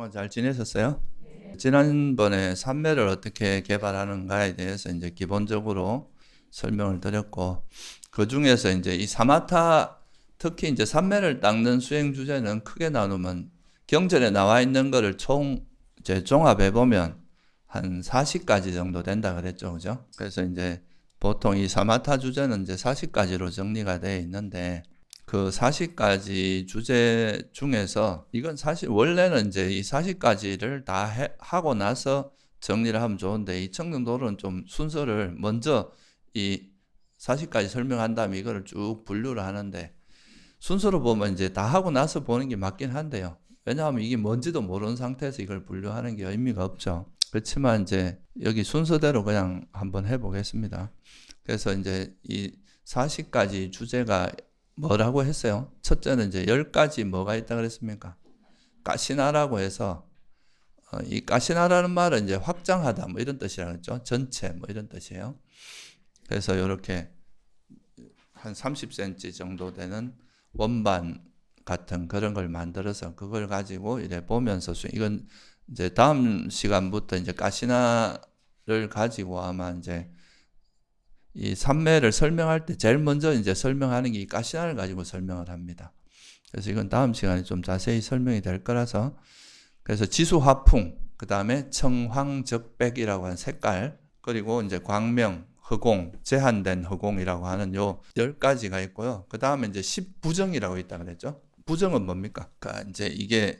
그동안 잘 지내셨어요? 지난번에 산매를 어떻게 개발하는가에 대해서 이제 기본적으로 설명을 드렸고, 그 중에서 이제 이 사마타, 특히 이제 산매를 닦는 수행 주제는 크게 나누면 경전에 나와 있는 거를 이제 종합해 보면 한 40가지 정도 된다 그랬죠. 그죠? 그래서 이제 보통 이 사마타 주제는 이제 40가지로 정리가 되어 있는데, 그 40가지 주제 중에서 이건 사실 원래는 이제 이 40가지를 다 하고 나서 정리를 하면 좋은데, 이 청정도로는 좀 순서를 먼저 이 40가지 설명한 다음에 이거를 쭉 분류를 하는데, 순서로 보면 이제 다 하고 나서 보는 게 맞긴 한데요. 왜냐하면 이게 뭔지도 모르는 상태에서 이걸 분류하는 게 의미가 없죠. 그렇지만 이제 여기 순서대로 그냥 한번 해보겠습니다. 그래서 이제 이 40가지 주제가 뭐라고 했어요? 첫째는 이제 10가지 뭐가 있다 그랬습니까? 까시나라고 해서, 이 까시나라는 말은 이제 확장하다 뭐 이런 뜻이라고 했죠. 전체 뭐 이런 뜻이에요. 그래서 이렇게 한 30cm 정도 되는 원반 같은 그런 걸 만들어서 그걸 가지고 이래 보면서 이건 이제 다음 시간부터 이제 까시나를 가지고 아마 이제 이 산매를 설명할 때 제일 먼저 이제 설명하는 게 이 까시나를 가지고 설명을 합니다. 그래서 이건 다음 시간에 좀 자세히 설명이 될 거라서, 그래서 지수화풍, 그 다음에 청황적백이라고 하는 색깔, 그리고 이제 광명, 허공, 제한된 허공이라고 하는 요 10가지가 있고요. 그 다음에 이제 10부정이라고 있다 그랬죠. 부정은 뭡니까? 그러니까 이제 이게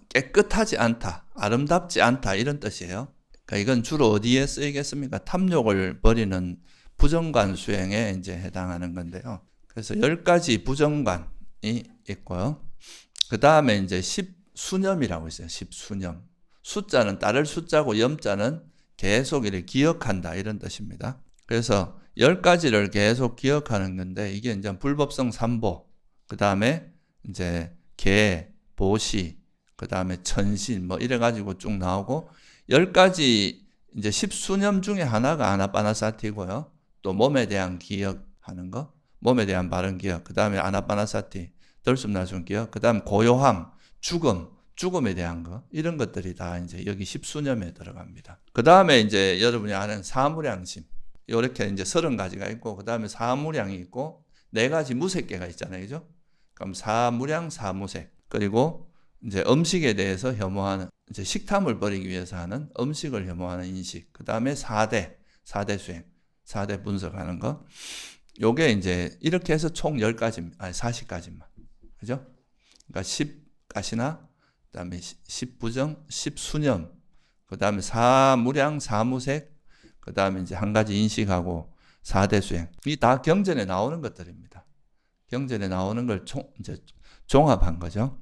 깨끗하지 않다, 아름답지 않다 이런 뜻이에요. 그러니까 이건 주로 어디에 쓰이겠습니까? 탐욕을 버리는 부정관 수행에 이제 해당하는 건데요. 그래서 10가지 부정관이 있고요. 그 다음에 이제 10수념이라고 있어요. 10수념. 숫자는 따를 숫자고 염자는 계속 이렇게 기억한다 이런 뜻입니다. 그래서 10가지를 계속 기억하는 건데, 이게 이제 불법성 3보, 그 다음에 이제 개, 보시, 그 다음에 천신 뭐 이래가지고 쭉 나오고, 10가지 이제 10수념 중에 하나가 아나빠나사티고요. 또 몸에 대한 기억하는 거, 몸에 대한 바른 기억, 그 다음에 아나빠나사티, 들숨날숨 기억, 그 다음 고요함, 죽음에 대한 거, 이런 것들이 다 이제 여기 10수념에 들어갑니다. 그 다음에 이제 여러분이 아는 사무량심, 이렇게 이제 30가지가 있고, 그 다음에 사무량이 있고, 4가지 무색계가 있잖아요. 그죠? 그럼 사무량, 사무색. 그리고 이제 음식에 대해서 혐오하는, 이제 식탐을 버리기 위해서 하는 음식을 혐오하는 인식. 그 다음에 4대 수행, 4대 분석하는 거. 요게 이제 이렇게 해서 총 10가지, 아니 40가지만. 그죠? 그러니까 10가시나, 그 다음에 10부정, 10수념, 그 다음에 사무량, 사무색, 그 다음에 이제 한 가지 인식하고 4대 수행. 이 다 경전에 나오는 것들입니다. 경전에 나오는 걸 이제 종합한 거죠.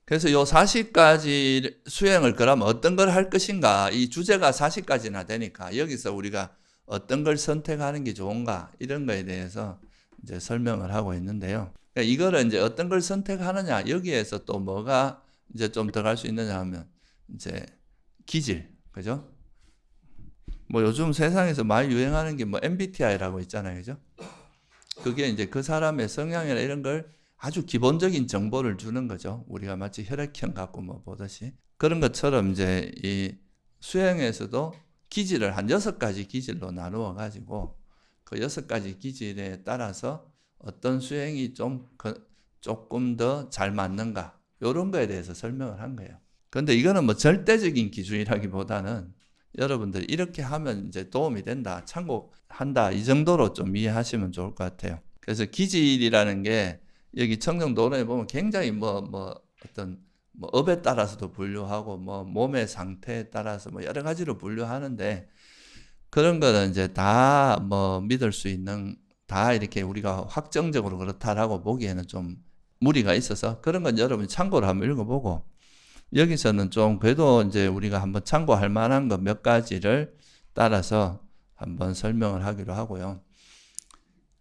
그래서 요 40가지 수행을 그러면 어떤 걸 할 것인가, 이 주제가 40가지나 되니까 여기서 우리가 어떤 걸 선택하는 게 좋은가, 이런 거에 대해서 이제 설명을 하고 있는데요. 그러니까 이거를 이제 어떤 걸 선택하느냐, 여기에서 또 뭐가 이제 좀 들어갈 수 있느냐 하면, 이제 기질, 그죠? 뭐 요즘 세상에서 많이 유행하는 게 뭐 MBTI라고 있잖아요, 그죠? 그게 이제 그 사람의 성향이나 이런 걸 아주 기본적인 정보를 주는 거죠. 우리가 마치 혈액형 갖고 뭐 보듯이. 그런 것처럼 이제 이 수행에서도 기질을 한 6가지 기질로 나누어 가지고, 그 6가지 기질에 따라서 어떤 수행이 조금 더 잘 맞는가, 이런 거에 대해서 설명을 한 거예요. 그런데 이거는 뭐 절대적인 기준이라기보다는 여러분들 이렇게 하면 이제 도움이 된다, 참고한다, 이 정도로 좀 이해하시면 좋을 것 같아요. 그래서 기질이라는 게 여기 청정도론에 보면 굉장히 어떤 업에 따라서도 분류하고 몸의 상태에 따라서 여러 가지로 분류하는데, 그런 거는 이제 다 믿을 수 있는, 다 이렇게 우리가 확정적으로 그렇다라고 보기에는 좀 무리가 있어서, 그런 건 여러분이 참고를 한번 읽어보고, 여기서는 좀 그래도 이제 우리가 한번 참고할 만한 거 몇 가지를 따라서 한번 설명을 하기로 하고요.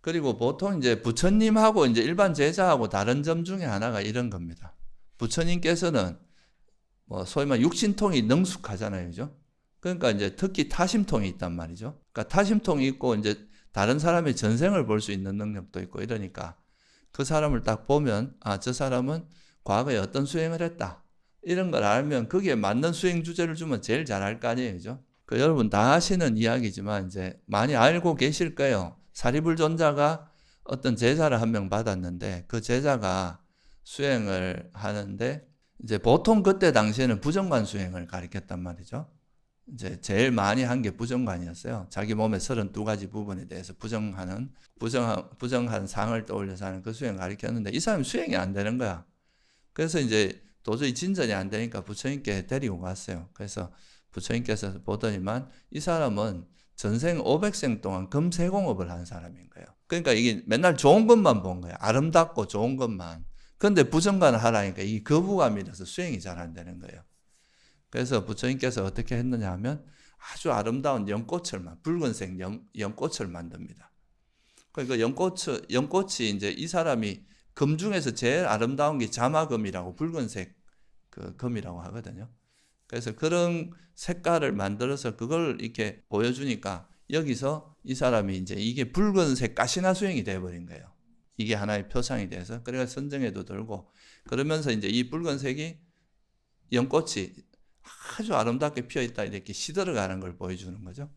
그리고 보통 이제 부처님하고 이제 일반 제자하고 다른 점 중에 하나가 이런 겁니다. 부처님께서는 소위 말 육신통이 능숙하잖아요, 그죠? 그러니까 이제 특히 타심통이 있단 말이죠. 그러니까 타심통이 있고 이제 다른 사람의 전생을 볼 수 있는 능력도 있고 이러니까, 그 사람을 딱 보면 저 사람은 과거에 어떤 수행을 했다, 이런 걸 알면 거기에 맞는 수행 주제를 주면 제일 잘할 거 아니에요, 그죠? 여러분 다 하시는 이야기지만 이제 많이 알고 계실 거예요. 사리불존자가 어떤 제자를 한 명 받았는데 그 제자가 수행을 하는데 이제 보통 그때 당시에는 부정관 수행을 가르쳤단 말이죠. 이제 제일 많이 한 게 부정관이었어요. 자기 몸의 32가지 부분에 대해서 부정한 상을 떠올려서 하는 그 수행을 가르쳤는데 이 사람이 수행이 안 되는 거야. 그래서 이제 도저히 진전이 안 되니까 부처님께 데리고 갔어요. 그래서 부처님께서 보더니만 이 사람은 전생 500생 동안 금세공업을 한 사람인 거예요. 그러니까 이게 맨날 좋은 것만 본 거예요. 아름답고 좋은 것만. 그런데 부정관을 하라니까 이 거부감이라서 수행이 잘 안 되는 거예요. 그래서 부처님께서 어떻게 했느냐 하면 아주 아름다운 연꽃을, 붉은색 연꽃을 만듭니다. 그러니까 연꽃이 이제 이 사람이 금 중에서 제일 아름다운 게 자마금이라고 붉은색 그 금이라고 하거든요. 그래서 그런 색깔을 만들어서 그걸 이렇게 보여주니까 여기서 이 사람이 이제 이게 붉은색 가시나 수행이 되어버린 거예요. 이게 하나의 표상이 돼서 그래서 선정에도 들고 그러면서 이제 이 붉은색이 연꽃이 아주 아름답게 피어있다 이렇게 시들어가는 걸 보여주는 거죠.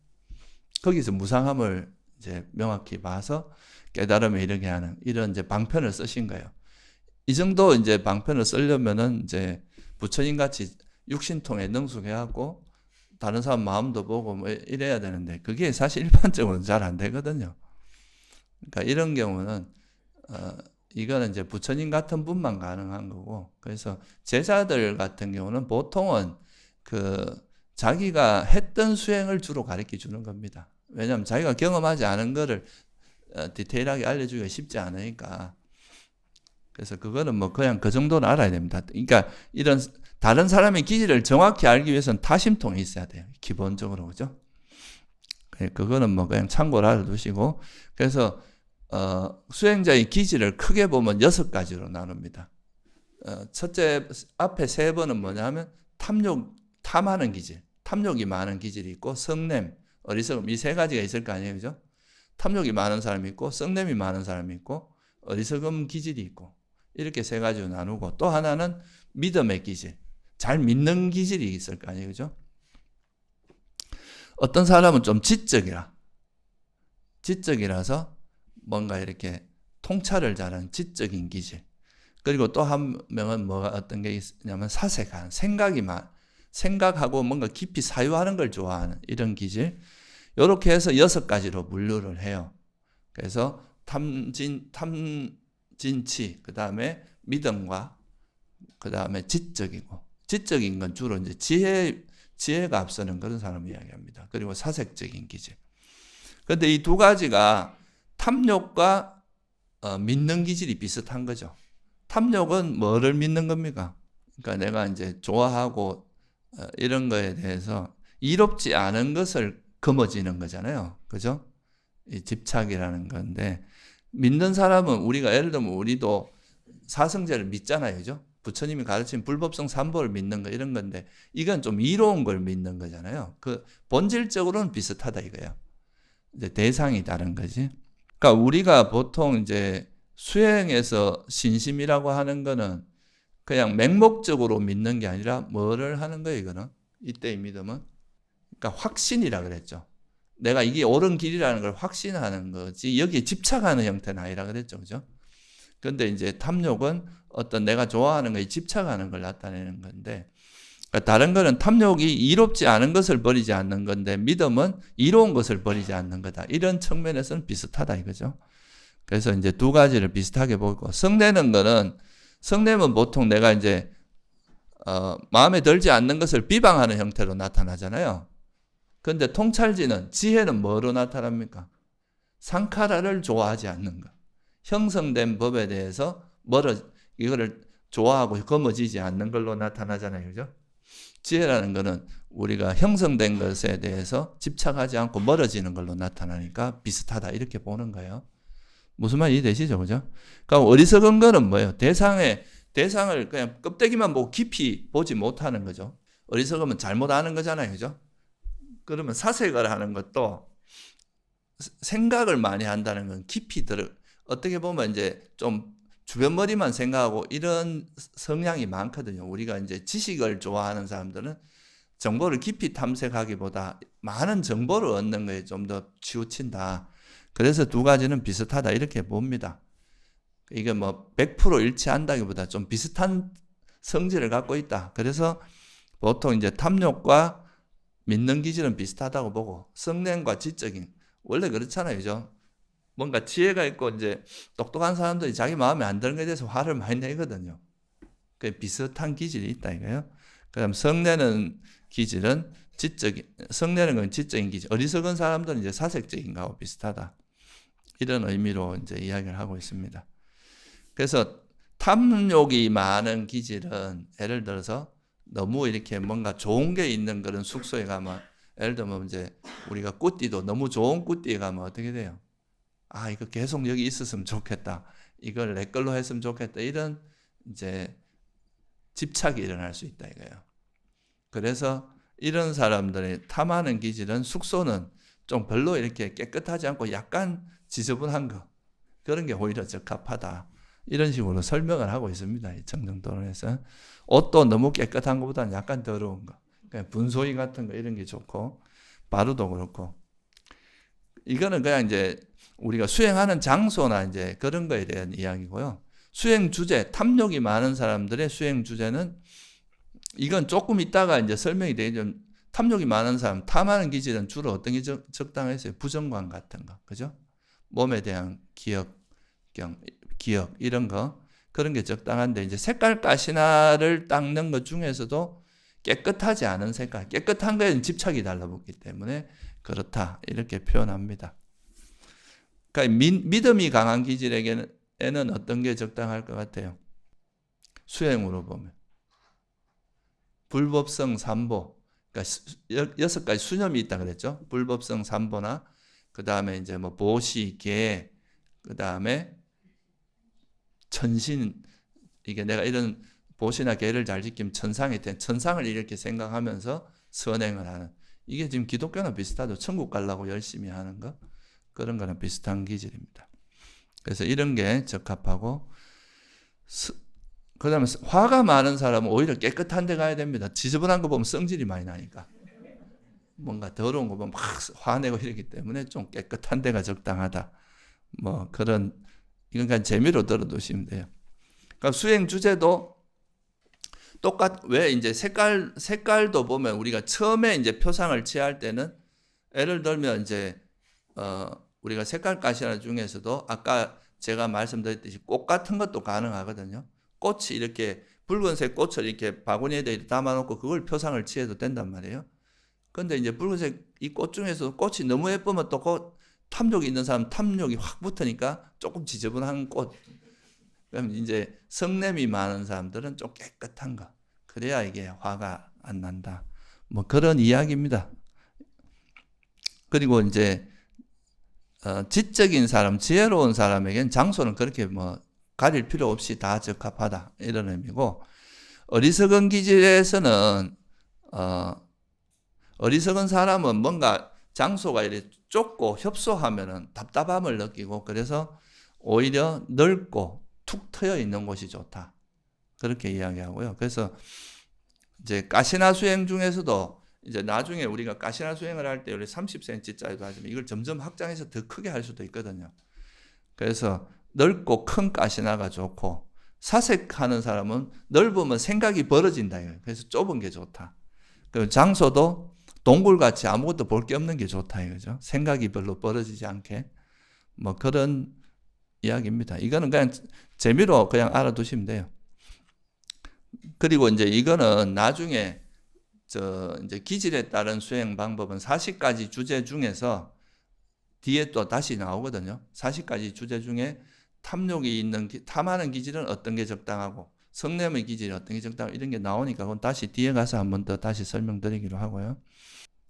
거기서 무상함을 이제 명확히 봐서 깨달음에 이르게 하는 이런 이제 방편을 쓰신 거예요. 이 정도 이제 방편을 쓰려면은 이제 부처님 같이 육신통에 능숙해하고 다른 사람 마음도 보고 뭐 이래야 되는데 그게 사실 일반적으로는 잘 안 되거든요. 그러니까 이런 경우는 이거는 이제 부처님 같은 분만 가능한 거고 그래서 제자들 같은 경우는 보통은 자기가 했던 수행을 주로 가르쳐 주는 겁니다. 왜냐하면 자기가 경험하지 않은 거를 디테일하게 알려주기가 쉽지 않으니까. 그래서 그거는 뭐 그냥 그 정도는 알아야 됩니다. 그러니까 이런 다른 사람의 기질을 정확히 알기 위해서는 타심통이 있어야 돼요. 기본적으로, 그죠? 그거는 뭐 그냥 참고를 알아두시고. 그래서 수행자의 기질을 크게 보면 6가지로 나눕니다. 첫째, 앞에 3번은 뭐냐면 탐하는 기질, 탐욕이 많은 기질이 있고 성냄, 어리석음 이 3가지가 있을 거 아니에요, 그죠? 탐욕이 많은 사람이 있고 성냄이 많은 사람이 있고 어리석음 기질이 있고 이렇게 3가지로 나누고 또 하나는 믿음의 기질, 잘 믿는 기질이 있을 거 아니에요, 그죠? 어떤 사람은 좀 지적이라서 뭔가 이렇게 통찰을 잘하는 지적인 기질. 그리고 또 한 명은 어떤 게 있냐면 사색하는, 생각하고 뭔가 깊이 사유하는 걸 좋아하는 이런 기질. 이렇게 해서 6가지로 분류를 해요. 그래서 탐진치, 그 다음에 믿음과 그 다음에 지적인 건 주로 이제 지혜가 앞서는 그런 사람을 이야기합니다. 그리고 사색적인 기질. 그런데 이 2가지가 탐욕과 믿는 기질이 비슷한 거죠. 탐욕은 뭐를 믿는 겁니까? 그러니까 내가 이제 좋아하고 이런 거에 대해서 이롭지 않은 것을 거머쥐는 거잖아요. 그죠? 이 집착이라는 건데 믿는 사람은 우리가 예를 들면 우리도 사성제를 믿잖아요. 그죠? 부처님이 가르친 불법성 3보를 믿는 거 이런 건데 이건 좀 이로운 걸 믿는 거잖아요. 그 본질적으로는 비슷하다 이거예요. 이제 대상이 다른 거지. 그러니까 우리가 보통 이제 수행에서 신심이라고 하는 거는 그냥 맹목적으로 믿는 게 아니라 뭐를 하는 거예요, 이거는? 이때의 믿음은? 그러니까 확신이라 그랬죠. 내가 이게 옳은 길이라는 걸 확신하는 거지, 여기에 집착하는 형태는 아니라 그랬죠, 그죠? 그런데 이제 탐욕은 어떤 내가 좋아하는 거에 집착하는 걸 나타내는 건데, 그러니까 다른 거는 탐욕이 이롭지 않은 것을 버리지 않는 건데, 믿음은 이로운 것을 버리지 않는 거다. 이런 측면에서는 비슷하다, 이거죠. 그래서 이제 2가지를 비슷하게 보고, 성내는 보통 내가 이제, 마음에 들지 않는 것을 비방하는 형태로 나타나잖아요. 그런데 통찰지는, 지혜는 뭐로 나타납니까? 상카라를 좋아하지 않는 것. 형성된 법에 대해서 이거를 좋아하고 거머쥐지 않는 걸로 나타나잖아요. 그죠? 지혜라는 것은 우리가 형성된 것에 대해서 집착하지 않고 멀어지는 걸로 나타나니까 비슷하다. 이렇게 보는 거예요. 무슨 말 이해되시죠? 그죠? 그러니까 어리석은 거는 뭐예요? 대상을 그냥 껍데기만 보고 깊이 보지 못하는 거죠. 어리석으면 잘못 아는 거잖아요. 그죠? 그러면 사색을 하는 것도 생각을 많이 한다는 건 깊이 어떻게 보면 이제 좀 주변 머리만 생각하고 이런 성향이 많거든요. 우리가 이제 지식을 좋아하는 사람들은 정보를 깊이 탐색하기보다 많은 정보를 얻는 거에 좀 더 치우친다. 그래서 두 가지는 비슷하다 이렇게 봅니다. 이게 뭐 100% 일치한다기보다 좀 비슷한 성질을 갖고 있다. 그래서 보통 이제 탐욕과 믿는 기질은 비슷하다고 보고 성냄과 지적인 원래 그렇잖아요, 그죠? 뭔가 지혜가 있고 이제 똑똑한 사람들이 자기 마음에 안 드는 것에 대해서 화를 많이 내거든요. 그 비슷한 기질이 있다 이거예요. 그다음 성내는 기질은 성내는 건 지적인 기질. 어리석은 사람들은 이제 사색적인 거하고 비슷하다. 이런 의미로 이제 이야기를 하고 있습니다. 그래서 탐욕이 많은 기질은 예를 들어서 너무 이렇게 뭔가 좋은 게 있는 그런 숙소에 가면 예를 들면 이제 우리가 꾸띠도 너무 좋은 꾸띠에 가면 어떻게 돼요? 아, 이거 계속 여기 있었으면 좋겠다. 이걸 내 걸로 했으면 좋겠다. 이런 이제 집착이 일어날 수 있다 이거예요. 그래서 이런 사람들의 탐하는 기질은 숙소는 좀 별로 이렇게 깨끗하지 않고 약간 지저분한 거. 그런 게 오히려 적합하다. 이런 식으로 설명을 하고 있습니다. 이 청정도론에서. 옷도 너무 깨끗한 것보다는 약간 더러운 거. 그냥 분소이 같은 거 이런 게 좋고, 바루도 그렇고. 이거는 그냥 이제 우리가 수행하는 장소나 이제 그런 거에 대한 이야기고요. 수행 주제, 탐욕이 많은 사람들의 수행 주제는 이건 조금 있다가 이제 설명이 되죠. 탐욕이 많은 사람, 탐하는 기질은 주로 어떤 게 적당했어요? 부정관 같은 거, 그죠? 몸에 대한 기억 이런 거 그런 게 적당한데 이제 색깔 가시나를 닦는 것 중에서도 깨끗하지 않은 색깔, 깨끗한 거에는 집착이 달라붙기 때문에 그렇다 이렇게 표현합니다. 그러니까 믿음이 강한 기질에게는 어떤 게 적당할 것 같아요? 수행으로 보면 불법성 삼보, 그러니까 6가지 수념이 있다 그랬죠. 불법성 삼보나 그 다음에 이제 뭐 보시, 계, 그 다음에 천신, 이게 내가 이런 보시나 계를 잘 지키면 천상이 된 천상을 이렇게 생각하면서 선행을 하는, 이게 지금 기독교는 비슷하죠. 천국 가려고 열심히 하는 거, 그런 거는 비슷한 기질입니다. 그래서 이런 게 적합하고, 그 다음에 화가 많은 사람은 오히려 깨끗한 데 가야 됩니다. 지저분한 거 보면 성질이 많이 나니까. 뭔가 더러운 거 보면 막 화내고 이러기 때문에 좀 깨끗한 데가 적당하다. 뭐 그런, 이건 그냥 재미로 들어두시면 돼요. 그러니까 수행 주제도 왜 이제 색깔도 보면 우리가 처음에 이제 표상을 취할 때는 예를 들면 이제 우리가 색깔 가시나 중에서도 아까 제가 말씀드렸듯이 꽃 같은 것도 가능하거든요. 꽃이 이렇게 붉은색 꽃을 이렇게 바구니에다 담아놓고 그걸 표상을 취해도 된단 말이에요. 근데 이제 붉은색 이 꽃 중에서 꽃이 너무 예쁘면 또 탐욕이 있는 사람 탐욕이 확 붙으니까 조금 지저분한 꽃. 그럼 이제 성냄이 많은 사람들은 좀 깨끗한 거. 그래야 이게 화가 안 난다. 뭐 그런 이야기입니다. 그리고 이제 지적인 사람, 지혜로운 사람에겐 장소는 그렇게 뭐 가릴 필요 없이 다 적합하다 이런 의미고, 어리석은 기질에서는 어리석은 사람은 뭔가 장소가 이렇게 좁고 협소하면은 답답함을 느끼고, 그래서 오히려 넓고 툭 트여 있는 곳이 좋다. 그렇게 이야기하고요. 그래서 이제 가시나 수행 중에서도 이제 나중에 우리가 가시나 수행을 할 때 원래 30cm짜리도 하지만 이걸 점점 확장해서 더 크게 할 수도 있거든요. 그래서 넓고 큰 가시나가 좋고, 사색하는 사람은 넓으면 생각이 벌어진다. 그래서 좁은 게 좋다. 그 장소도 동굴같이 아무것도 볼 게 없는 게 좋다 이거죠. 생각이 별로 벌어지지 않게. 뭐 그런 이야기입니다. 이거는 그냥 재미로 그냥 알아두시면 돼요. 그리고 이제 이거는 나중에 이제 기질에 따른 수행 방법은 40가지 주제 중에서 뒤에 또 다시 나오거든요. 40가지 주제 중에 탐하는 기질은 어떤 게 적당하고, 성냄의 기질이 어떤 게 적당하고, 이런 게 나오니까 그건 다시 뒤에 가서 한번 더 다시 설명드리기로 하고요.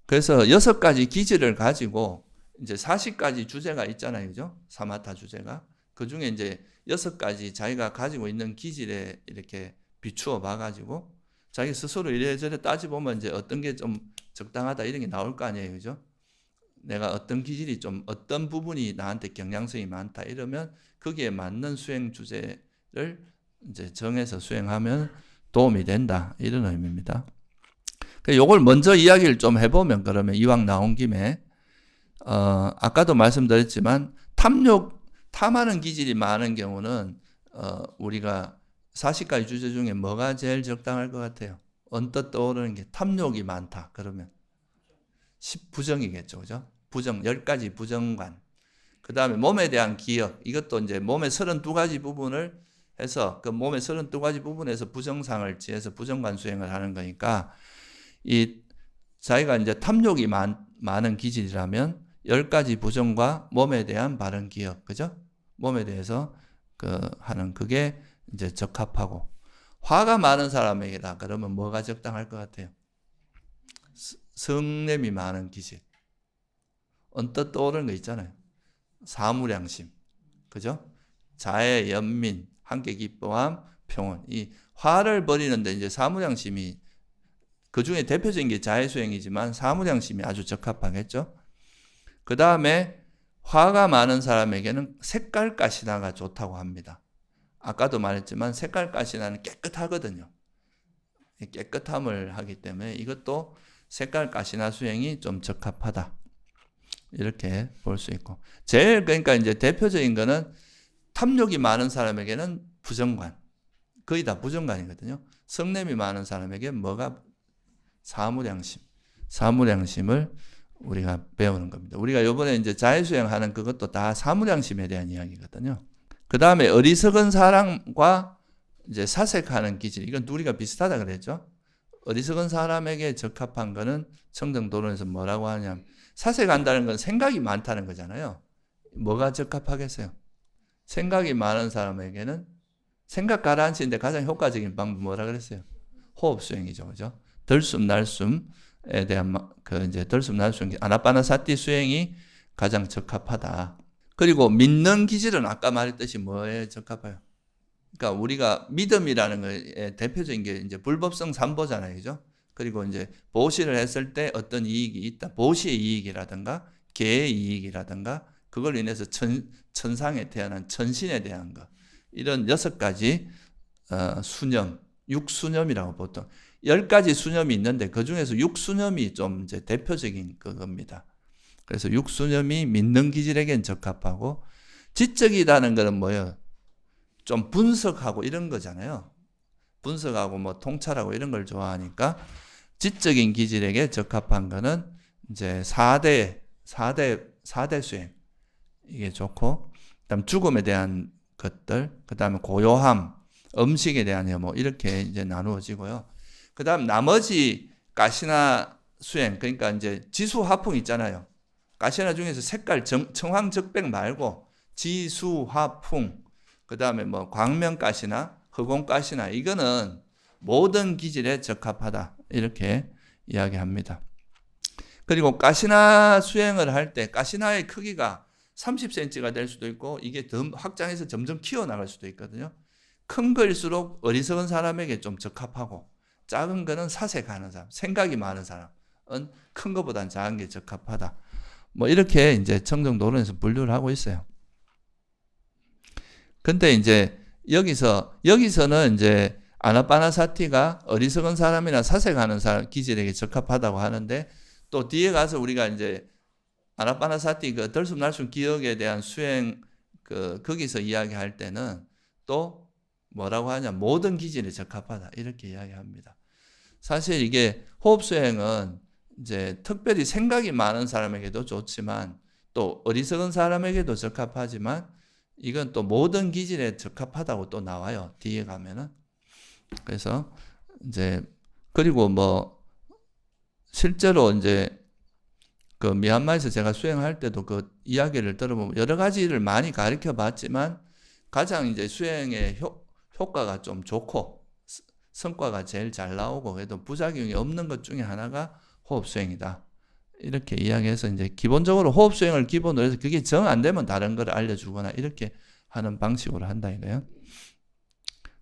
그래서 6가지 기질을 가지고 이제 40가지 주제가 있잖아요. 그죠? 사마타 주제가. 그 중에 이제 6가지 자기가 가지고 있는 기질에 이렇게 비추어 봐가지고 자기 스스로 이래저래 따져보면 이제 어떤 게 좀 적당하다 이런 게 나올 거 아니에요. 그죠? 내가 어떤 기질이 좀 어떤 부분이 나한테 경향성이 많다 이러면 거기에 맞는 수행 주제를 이제 정해서 수행하면 도움이 된다. 이런 의미입니다. 요걸 먼저 이야기를 좀 해보면, 그러면 이왕 나온 김에, 아까도 말씀드렸지만, 탐하는 기질이 많은 경우는, 우리가 40가지 주제 중에 뭐가 제일 적당할 것 같아요? 언뜻 떠오르는 게 탐욕이 많다. 그러면 10부정이겠죠. 그죠? 부정, 10가지 부정관. 그 다음에 몸에 대한 기억. 이것도 이제 몸의 32가지 부분을 해서, 그 몸의 32가지 부분에서 부정상을 지어서 부정관 수행을 하는 거니까, 자기가 이제 탐욕이 많은 기질이라면 10가지 부정과 몸에 대한 바른 기억, 그죠? 몸에 대해서 하는 그게 이제 적합하고, 화가 많은 사람에게다 그러면 뭐가 적당할 것 같아요? 성냄이 많은 기질. 언뜻 떠오르는 거 있잖아요. 사무량심, 그죠? 자애, 연민, 함께 기뻐함, 평온. 이 화를 버리는데 이제 사무량심이, 그 중에 대표적인 게 자애수행이지만 사무량심이 아주 적합하겠죠. 그 다음에 화가 많은 사람에게는 색깔가시나가 좋다고 합니다. 아까도 말했지만 색깔가시나는 깨끗하거든요. 깨끗함을 하기 때문에 이것도 색깔가시나 수행이 좀 적합하다. 이렇게 볼 수 있고, 제일 그러니까 이제 대표적인 거는 탐욕이 많은 사람에게는 부정관, 거의 다 부정관이거든요. 성냄이 많은 사람에게 뭐가 사무량심을 우리가 배우는 겁니다. 우리가 이번에 이제 자해수행하는 그것도 다 사무량심에 대한 이야기거든요. 그 다음에 어리석은 사람과 이제 사색하는 기질, 이건 둘이가 비슷하다 그랬죠. 어리석은 사람에게 적합한 거는 청정도론에서 뭐라고 하냐면, 사색한다는 건 생각이 많다는 거잖아요. 뭐가 적합하겠어요? 생각이 많은 사람에게는 생각 가라앉히는데 가장 효과적인 방법 뭐라 그랬어요? 호흡수행이죠, 그죠? 들숨 날숨에 대한 이제 들숨 날숨 아나파나사티 수행이 가장 적합하다. 그리고 믿는 기질은 아까 말했듯이 뭐에 적합해요? 그러니까 우리가 믿음이라는 거에 대표적인 게 이제 불법성 삼보잖아요, 그죠? 그리고 이제 보시를 했을 때 어떤 이익이 있다, 보시의 이익이라든가 개의 이익이라든가 그걸 인해서 천상에 태어난 천신에 대한 것, 이런 6가지 수념, 6수념이라고 보통 10가지 수념이 있는데 그 중에서 6수념이 좀 이제 대표적인 그겁니다. 그래서 6수념이 믿는 기질에겐 적합하고, 지적이라는 것은 뭐예요? 좀 분석하고 이런 거잖아요. 분석하고 뭐 통찰하고 이런 걸 좋아하니까 지적인 기질에게 적합한 거는 이제 4대 수행, 이게 좋고, 그다음 죽음에 대한 것들, 그다음에 고요함, 음식에 대한 혐오, 이렇게 이제 나누어지고요. 그다음 나머지 가시나 수행, 그러니까 이제 지수화풍 있잖아요. 가시나 중에서 색깔 청황적백 말고 지수화풍, 그다음에 뭐 광명가시나 흑공가시나, 이거는 모든 기질에 적합하다, 이렇게 이야기합니다. 그리고 가시나 수행을 할 때 가시나의 크기가 30cm가 될 수도 있고, 이게 더 확장해서 점점 키워나갈 수도 있거든요. 큰 거일수록 어리석은 사람에게 좀 적합하고, 작은 거는 사색하는 사람, 생각이 많은 사람은 큰 거보단 작은 게 적합하다. 뭐 이렇게 이제 청정도론에서 분류를 하고 있어요. 근데 이제 여기서는 이제 아나파나사티가 어리석은 사람이나 사색하는 사람 기질에게 적합하다고 하는데, 또 뒤에 가서 우리가 이제 아나파나사티 그 들숨 날숨 기억에 대한 수행 거기서 이야기할 때는 또 뭐라고 하냐, 모든 기질에 적합하다, 이렇게 이야기합니다. 사실 이게 호흡 수행은 이제 특별히 생각이 많은 사람에게도 좋지만 또 어리석은 사람에게도 적합하지만, 이건 또 모든 기질에 적합하다고 또 나와요, 뒤에 가면은. 그래서 이제 그리고 뭐 실제로 이제 그 미얀마에서 제가 수행할 때도 그 이야기를 들어보면 여러 가지를 많이 가르쳐 봤지만, 가장 이제 수행의 효과가 좀 좋고 성과가 제일 잘 나오고 그래도 부작용이 없는 것 중에 하나가 호흡수행이다, 이렇게 이야기해서 이제 기본적으로 호흡수행을 기본으로 해서 그게 정 안 되면 다른 걸 알려주거나 이렇게 하는 방식으로 한다 이거예요.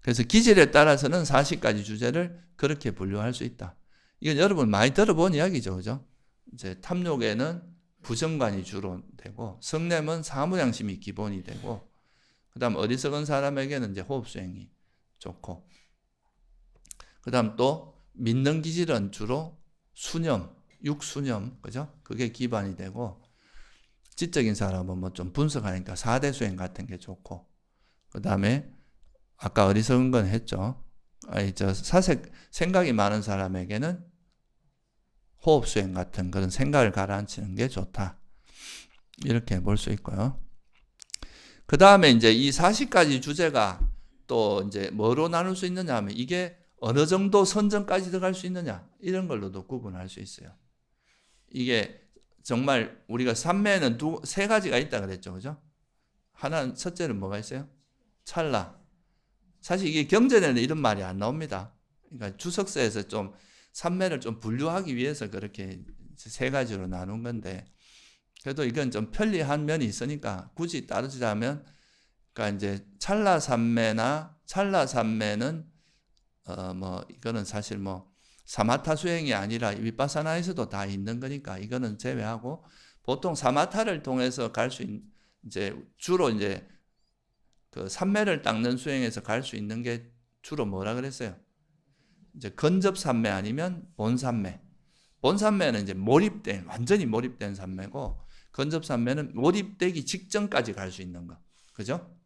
그래서 기질에 따라서는 40가지 주제를 그렇게 분류할 수 있다. 이건 여러분 많이 들어본 이야기죠, 그죠? 이제 탐욕에는 부정관이 주로 되고, 성냄은 사무량심이 기본이 되고, 그 다음 어리석은 사람에게는 이제 호흡 수행이 좋고, 그 다음 또 믿는 기질은 주로 수념, 육수념, 그죠? 그게 기반이 되고, 지적인 사람은 뭐 좀 분석하니까 4대 수행 같은 게 좋고, 그 다음에 아까 어리석은 건 했죠. 생각이 많은 사람에게는 호흡 수행 같은 그런 생각을 가라앉히는 게 좋다. 이렇게 볼 수 있고요. 그 다음에 이제 이 40가지 주제가 또 이제 뭐로 나눌 수 있느냐 하면 이게 어느 정도 선정까지 들어갈 수 있느냐, 이런 걸로도 구분할 수 있어요. 이게 정말 우리가 삼매는 세 가지가 있다 그랬죠. 그죠? 하나는, 첫째는 뭐가 있어요? 찰나. 사실 이게 경전에는 이런 말이 안 나옵니다. 그러니까 주석서에서 좀 삼매를 좀 분류하기 위해서 그렇게 세 가지로 나눈 건데, 그래도 이건 좀 편리한 면이 있으니까 굳이 따르자면, 그러니까 이제 찰나 삼매는 이거는 사실 사마타 수행이 아니라 위파사나에서도 다 있는 거니까 이거는 제외하고, 보통 사마타를 통해서 갈 수 있는, 이제 주로 이제 그 삼매를 닦는 수행에서 갈 수 있는 게 주로 뭐라 그랬어요? 이제 근접 삼매 아니면 본삼매. 본삼매는 이제 완전히 몰입된 삼매고, 근접 삼매는 몰입되기 직전까지 갈 수 있는 거. 그죠?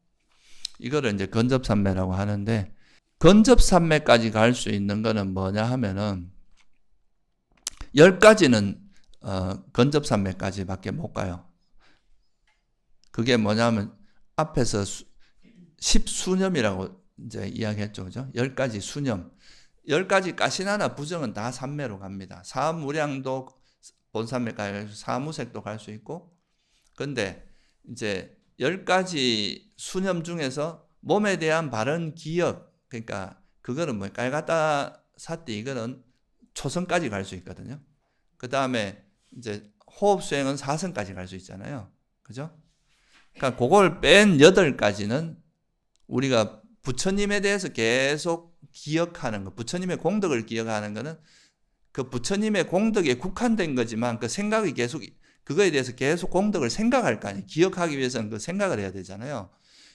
이거를 이제 근접 삼매라고 하는데, 근접 삼매까지 갈 수 있는 거는 뭐냐 하면은 10가지는 근접 삼매까지밖에 못 가요. 그게 뭐냐면 앞에서 10수념이라고 이제 이야기했죠. 그죠? 10가지 수념. 10가지 가시나나 부정은 다 삼매로 갑니다. 사무량도 본삼매까지 갈 수 있고, 사무색도 갈 수 있고. 근데 이제 10가지 수념 중에서 몸에 대한 바른 기억, 그러니까 그거는 깔가따 사띠, 이거는 초선까지 갈 수 있거든요. 그 다음에 이제 호흡 수행은 4선까지 갈 수 있잖아요. 그죠? 그러니까 그걸 뺀 8가지는 우리가 부처님에 대해서 계속 기억하는 거, 부처님의 공덕을 기억하는 거는 그 부처님의 공덕에 국한된 거지만, 그 생각이 계속, 그거에 대해서 계속 공덕을 생각할 거 아니에요. 기억하기 위해서는 그 생각을 해야 되잖아요.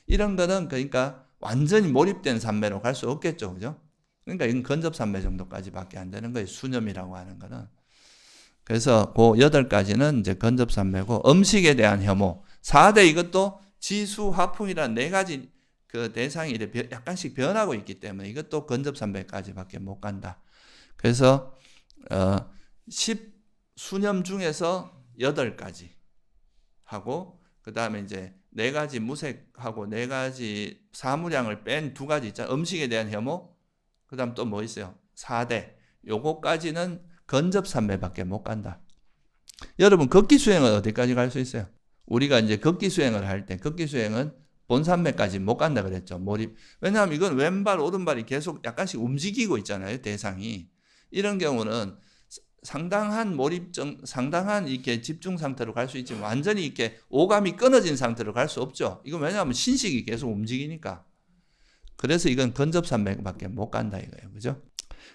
이런 거는 그러니까 완전히 몰입된 삼매로 갈 수 없겠죠. 그죠? 그러니까 이건 근접 삼매 정도까지밖에 안 되는 거예요. 수념이라고 하는 거는. 그래서 그 8가지는 이제 근접 삼매고, 음식에 대한 혐오. 4대 이것도 지수, 화풍이라는 4가지 그 대상이 약간씩 변하고 있기 때문에 이것도 근접 삼매까지밖에 못 간다. 그래서 10수념 중에서 8가지 하고, 그 다음에 이제 4가지 무색하고 4가지 사무량을 뺀 2가지 있잖아요. 음식에 대한 혐오, 그 다음 또 뭐 있어요? 4대. 요거까지는 근접 삼매밖에 못 간다. 여러분, 걷기 수행은 어디까지 갈 수 있어요? 우리가 이제 걷기 수행을 할 때, 걷기 수행은 본삼매까지 못 간다 그랬죠. 몰입. 왜냐하면 이건 왼발, 오른발이 계속 약간씩 움직이고 있잖아요. 대상이. 이런 경우는 상당한 상당한 이렇게 집중 상태로 갈 수 있지만 완전히 이렇게 오감이 끊어진 상태로 갈 수 없죠. 이건 왜냐하면 신식이 계속 움직이니까. 그래서 이건 근접 삼매밖에 못 간다 이거예요. 그죠?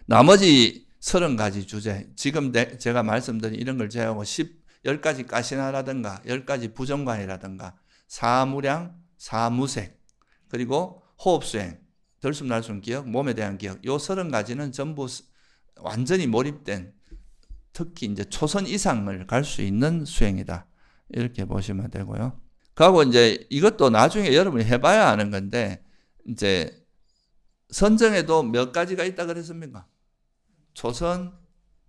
나머지 30가지 주제, 지금 제가 말씀드린 이런 걸 제외하고 10가지 가시나라든가 10가지 부정관이라든가 사무량, 사무색, 그리고 호흡수행, 들숨 날숨 기억, 몸에 대한 기억, 요 30가지는 전부 완전히 몰입된, 특히 이제 초선 이상을 갈 수 있는 수행이다. 이렇게 보시면 되고요. 그리고 이제 이것도 나중에 여러분이 해봐야 아는 건데, 이제 선정에도 몇 가지가 있다 그랬습니까? 초선,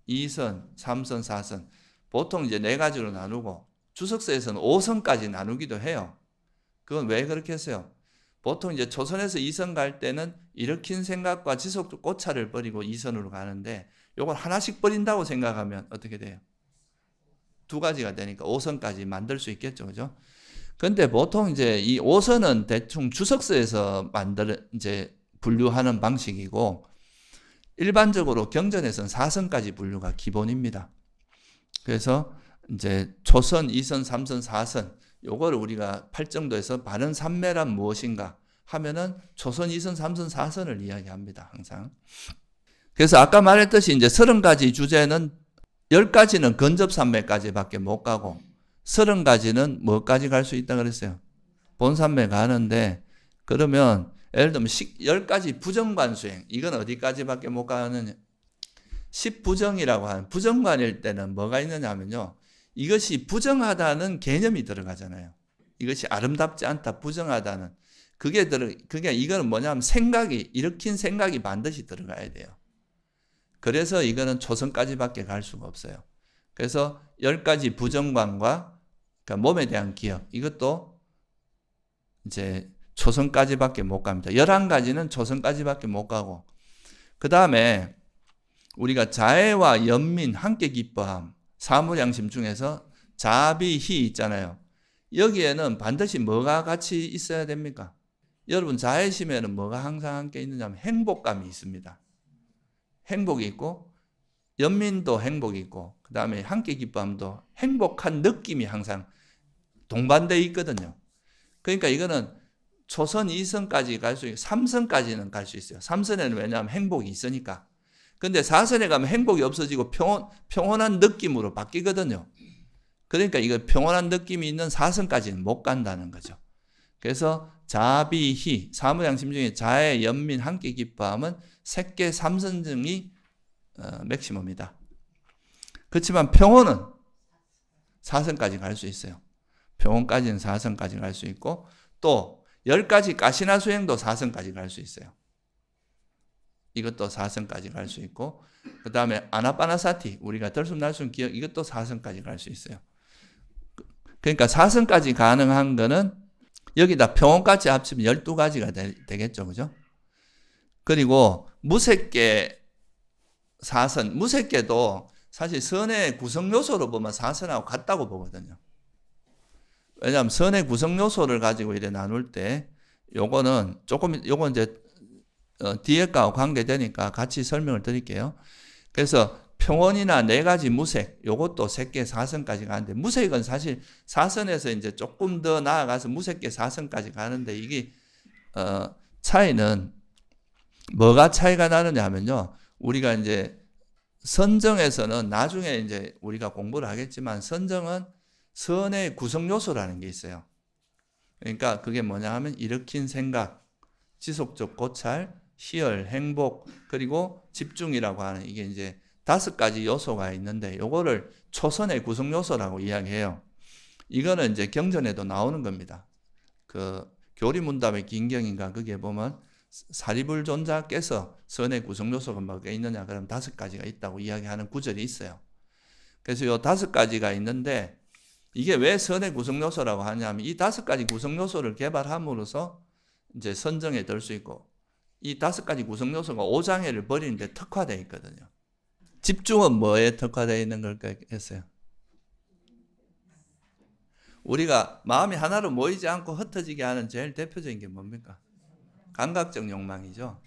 2선, 3선, 4선. 보통 이제 4가지로 나누고, 주석서에서는 5선까지 나누기도 해요. 그건 왜 그렇게 했어요? 보통 이제 초선에서 2선 갈 때는 일으킨 생각과 지속 고차를 버리고 2선으로 가는데, 요걸 하나씩 버린다고 생각하면 어떻게 돼요? 2가지가 되니까 5선까지 만들 수 있겠죠. 그죠? 근데 보통 이제 이 5선은 대충 주석서에서 이제 분류하는 방식이고, 일반적으로 경전에서는 4선까지 분류가 기본입니다. 그래서 이제 초선, 2선, 3선, 4선, 요거를 우리가 팔정도에서 바른 삼매란 무엇인가 하면은 초선, 2선, 3선, 4선을 이야기합니다. 항상. 그래서 아까 말했듯이 이제 30가지 주제는 10가지는 근접 삼매까지밖에 못 가고, 30가지는 뭐까지 갈 수 있다 그랬어요? 본삼매 가는데, 그러면 예를 들면 10가지 부정관 수행, 이건 어디까지밖에 못 가느냐. 10부정이라고 하는, 부정관일 때는 뭐가 있느냐 하면요, 이것이 부정하다는 개념이 들어가잖아요. 이것이 아름답지 않다, 부정하다는. 그게 이거는 뭐냐면 일으킨 생각이 반드시 들어가야 돼요. 그래서 이거는 초선까지밖에 갈 수가 없어요. 그래서 10가지 부정관과 그러니까 몸에 대한 기억, 이것도 이제 초선까지밖에 못 갑니다. 11가지는 초선까지밖에 못 가고, 그 다음에 우리가 자애와 연민, 함께 기뻐함, 사무량심 중에서 자비희 있잖아요. 여기에는 반드시 뭐가 같이 있어야 됩니까? 여러분, 자애심에는 뭐가 항상 함께 있느냐면 행복감이 있습니다. 행복이 있고, 연민도 행복이 있고, 그 다음에 함께 기뻐함도 행복한 느낌이 항상 동반되어 있거든요. 그러니까 이거는 초선 2선까지 갈 수 있고 3선까지는 갈 수 있어요. 3선에는 왜냐하면 행복이 있으니까. 근데 4선에 가면 행복이 없어지고 평온한 느낌으로 바뀌거든요. 그러니까 이거 평온한 느낌이 있는 4선까지는 못 간다는 거죠. 그래서 자비희, 사무량심 중에 자애, 연민, 함께 기뻐함은 색계 3선 중이 맥시멈이다. 그렇지만 평온은 4선까지 갈 수 있어요. 평온까지는 4선까지 갈 수 있고, 또 10가지 가시나 수행도 4선까지 갈 수 있어요. 이것도 4선까지 갈 수 있고, 그 다음에 아나파나사티, 우리가 들숨날숨 기억, 이것도 4선까지 갈 수 있어요. 그러니까 4선까지 가능한 거는 여기다 평온까지 합치면 12가지가 되겠죠. 그죠? 그리고 무색계 4선, 무색계도 사실 선의 구성 요소로 보면 4선하고 같다고 보거든요. 왜냐하면 선의 구성 요소를 가지고 이래 나눌 때 요거는 요건 이제 뒤에 거하고 관계되니까 같이 설명을 드릴게요. 그래서 평온이나 4가지 무색, 요것도 색계 4선까지 가는데, 무색은 사실 4선에서 이제 조금 더 나아가서 무색계 4선까지 가는데, 이게 차이는 뭐가 차이가 나느냐 하면요, 우리가 이제 선정에서는 나중에 이제 우리가 공부를 하겠지만, 선정은 선의 구성 요소라는 게 있어요. 그러니까 그게 뭐냐 하면 일으킨 생각, 지속적 고찰, 희열, 행복, 그리고 집중이라고 하는, 이게 이제 5가지 요소가 있는데, 요거를 초선의 구성 요소라고 이야기해요. 이거는 이제 경전에도 나오는 겁니다. 그 교리문답의 긴경인가 거기에 보면 사리불존자께서 선의 구성 요소가 뭐가 있느냐 그럼 5가지가 있다고 이야기하는 구절이 있어요. 그래서 요 5가지가 있는데, 이게 왜 선의 구성 요소라고 하냐면 이 5가지 구성 요소를 개발함으로써 이제 선정에 들 수 있고, 이 5가지 구성 요소가 오장애를 버리는데 특화되어 있거든요. 집중은 뭐에 특화되어 있는 걸까 했어요? 우리가 마음이 하나로 모이지 않고 흩어지게 하는 제일 대표적인 게 뭡니까? 감각적 욕망이죠.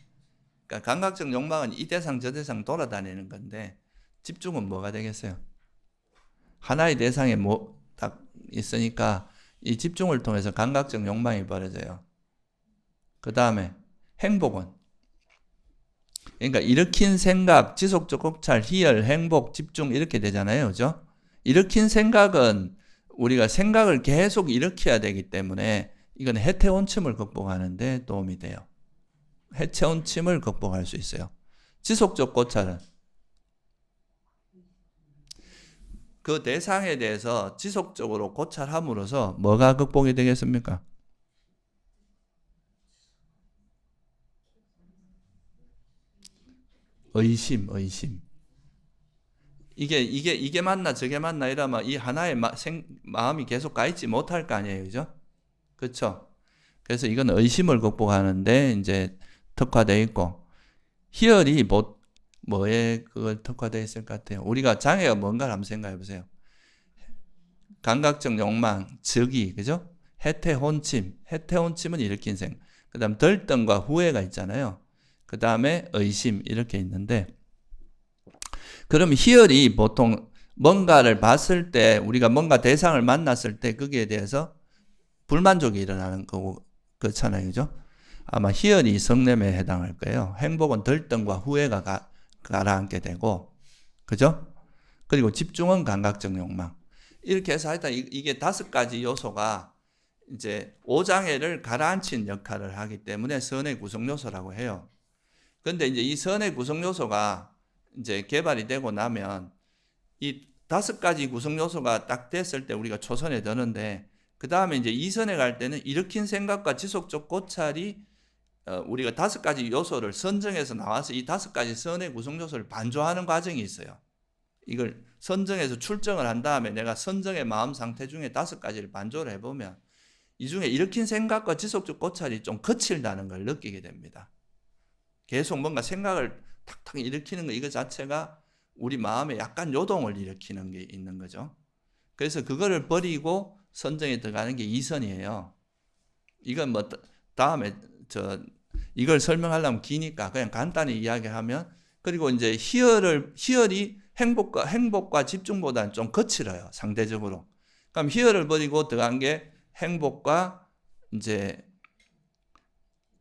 그러니까 감각적 욕망은 이 대상 저 대상 돌아다니는 건데, 집중은 뭐가 되겠어요? 하나의 대상에 딱 있으니까 이 집중을 통해서 감각적 욕망이 벌어져요. 그 다음에 행복은, 그러니까 일으킨 생각, 지속적 고찰, 희열, 행복, 집중 이렇게 되잖아요. 그죠? 일으킨 생각은 우리가 생각을 계속 일으켜야 되기 때문에 이건 해태원침을 극복하는 데 도움이 돼요. 해태원침을 극복할 수 있어요. 지속적 고찰은 그 대상에 대해서 지속적으로 고찰함으로써 뭐가 극복이 되겠습니까? 의심. 이게 맞나 저게 맞나 이러면 이 하나의 마음이 계속 가 있지 못할 거 아니에요. 그죠? 그렇죠? 그래서 이건 의심을 극복하는데 이제 특화되어 있고, 희열이 뭐에 그걸 특화되어 있을 것 같아요? 우리가 장애가 뭔가 한번 생각해 보세요. 감각적 욕망, 즉위, 그죠? 해태혼침은 일으킨 생각. 그 다음 들등과 후회가 있잖아요. 그 다음에 의심 이렇게 있는데, 그럼 희열이 보통 뭔가를 봤을 때, 우리가 뭔가 대상을 만났을 때 거기에 대해서 불만족이 일어나는 거고 그렇잖아요. 그죠? 아마 희열이 성냄에 해당할 거예요. 행복은 들등과 후회가 가라앉게 되고, 그죠? 그리고 집중은 감각적 욕망. 이렇게 해서 하여튼 이게 5가지 요소가 이제 오장애를 가라앉힌 역할을 하기 때문에 선의 구성 요소라고 해요. 근데 이제 이 선의 구성 요소가 이제 개발이 되고 나면 이 5가지 구성 요소가 딱 됐을 때 우리가 초선에 드는데, 그 다음에 이제 2선에 갈 때는 일으킨 생각과 지속적 고찰이 우리가 5가지 요소를 선정해서 나와서 이 5가지 선의 구성 요소를 반조하는 과정이 있어요. 이걸 선정해서 출정을 한 다음에 내가 선정의 마음 상태 중에 5가지를 반조를 해보면 이 중에 일으킨 생각과 지속적 고찰이 좀 거칠다는 걸 느끼게 됩니다. 계속 뭔가 생각을 탁탁 일으키는 거, 이거 자체가 우리 마음에 약간 요동을 일으키는 게 있는 거죠. 그래서 그거를 버리고 선정에 들어가는 게 2선이에요. 이건 뭐 다음에 이걸 설명하려면 기니까 그냥 간단히 이야기하면, 그리고 이제 희열이 행복과 집중보다는 좀 거칠어요, 상대적으로. 그럼 희열을 버리고 들어간 게 행복과 이제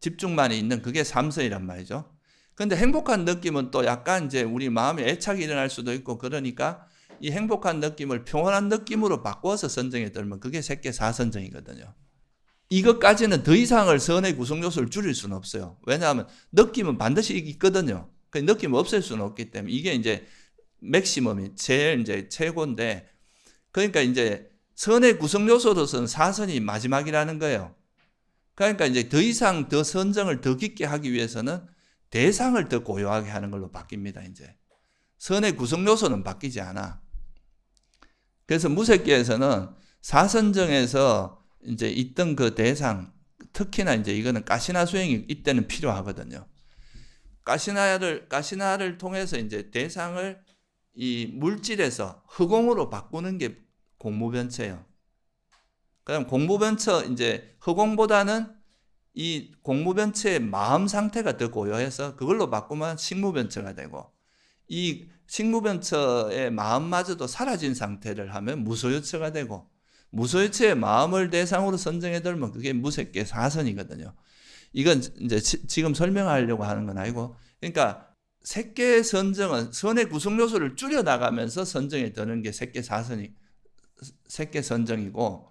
집중만 있는 그게 3선이란 말이죠. 근데 행복한 느낌은 또 약간 이제 우리 마음에 애착이 일어날 수도 있고, 그러니까 이 행복한 느낌을 평온한 느낌으로 바꿔서 선정에 들면 그게 색계 4선정이거든요. 이것까지는 더 이상을 선의 구성 요소를 줄일 수는 없어요. 왜냐하면 느낌은 반드시 있거든요. 그 느낌 없앨 수는 없기 때문에 이게 이제 맥시멈이 제일 이제 최고인데, 그러니까 이제 선의 구성 요소로서는 4선이 마지막이라는 거예요. 그러니까 이제 더 이상 더 선정을 더 깊게 하기 위해서는 대상을 더 고요하게 하는 걸로 바뀝니다. 이제 선의 구성 요소는 바뀌지 않아. 그래서 무색계에서는 4선정에서 이제 있던 그 대상, 특히나 이제 이거는 가시나 수행이 이때는 필요하거든요. 가시나를 통해서 이제 대상을 이 물질에서 허공으로 바꾸는 게 공무변처예요. 그럼 공무변처, 이제 허공보다는 이 공무변처의 마음 상태가 더 고요해서 그걸로 바꾸면 식무변처가 되고, 이 식무변처의 마음마저도 사라진 상태를 하면 무소유처가 되고, 무소유처의 마음을 대상으로 선정해 들면 그게 무색계 4선이거든요. 이건 이제 지금 설명하려고 하는 건 아니고, 그러니까 색계 선정은 선의 구성 요소를 줄여 나가면서 선정에 드는 게 색계 4선이 색계 선정이고,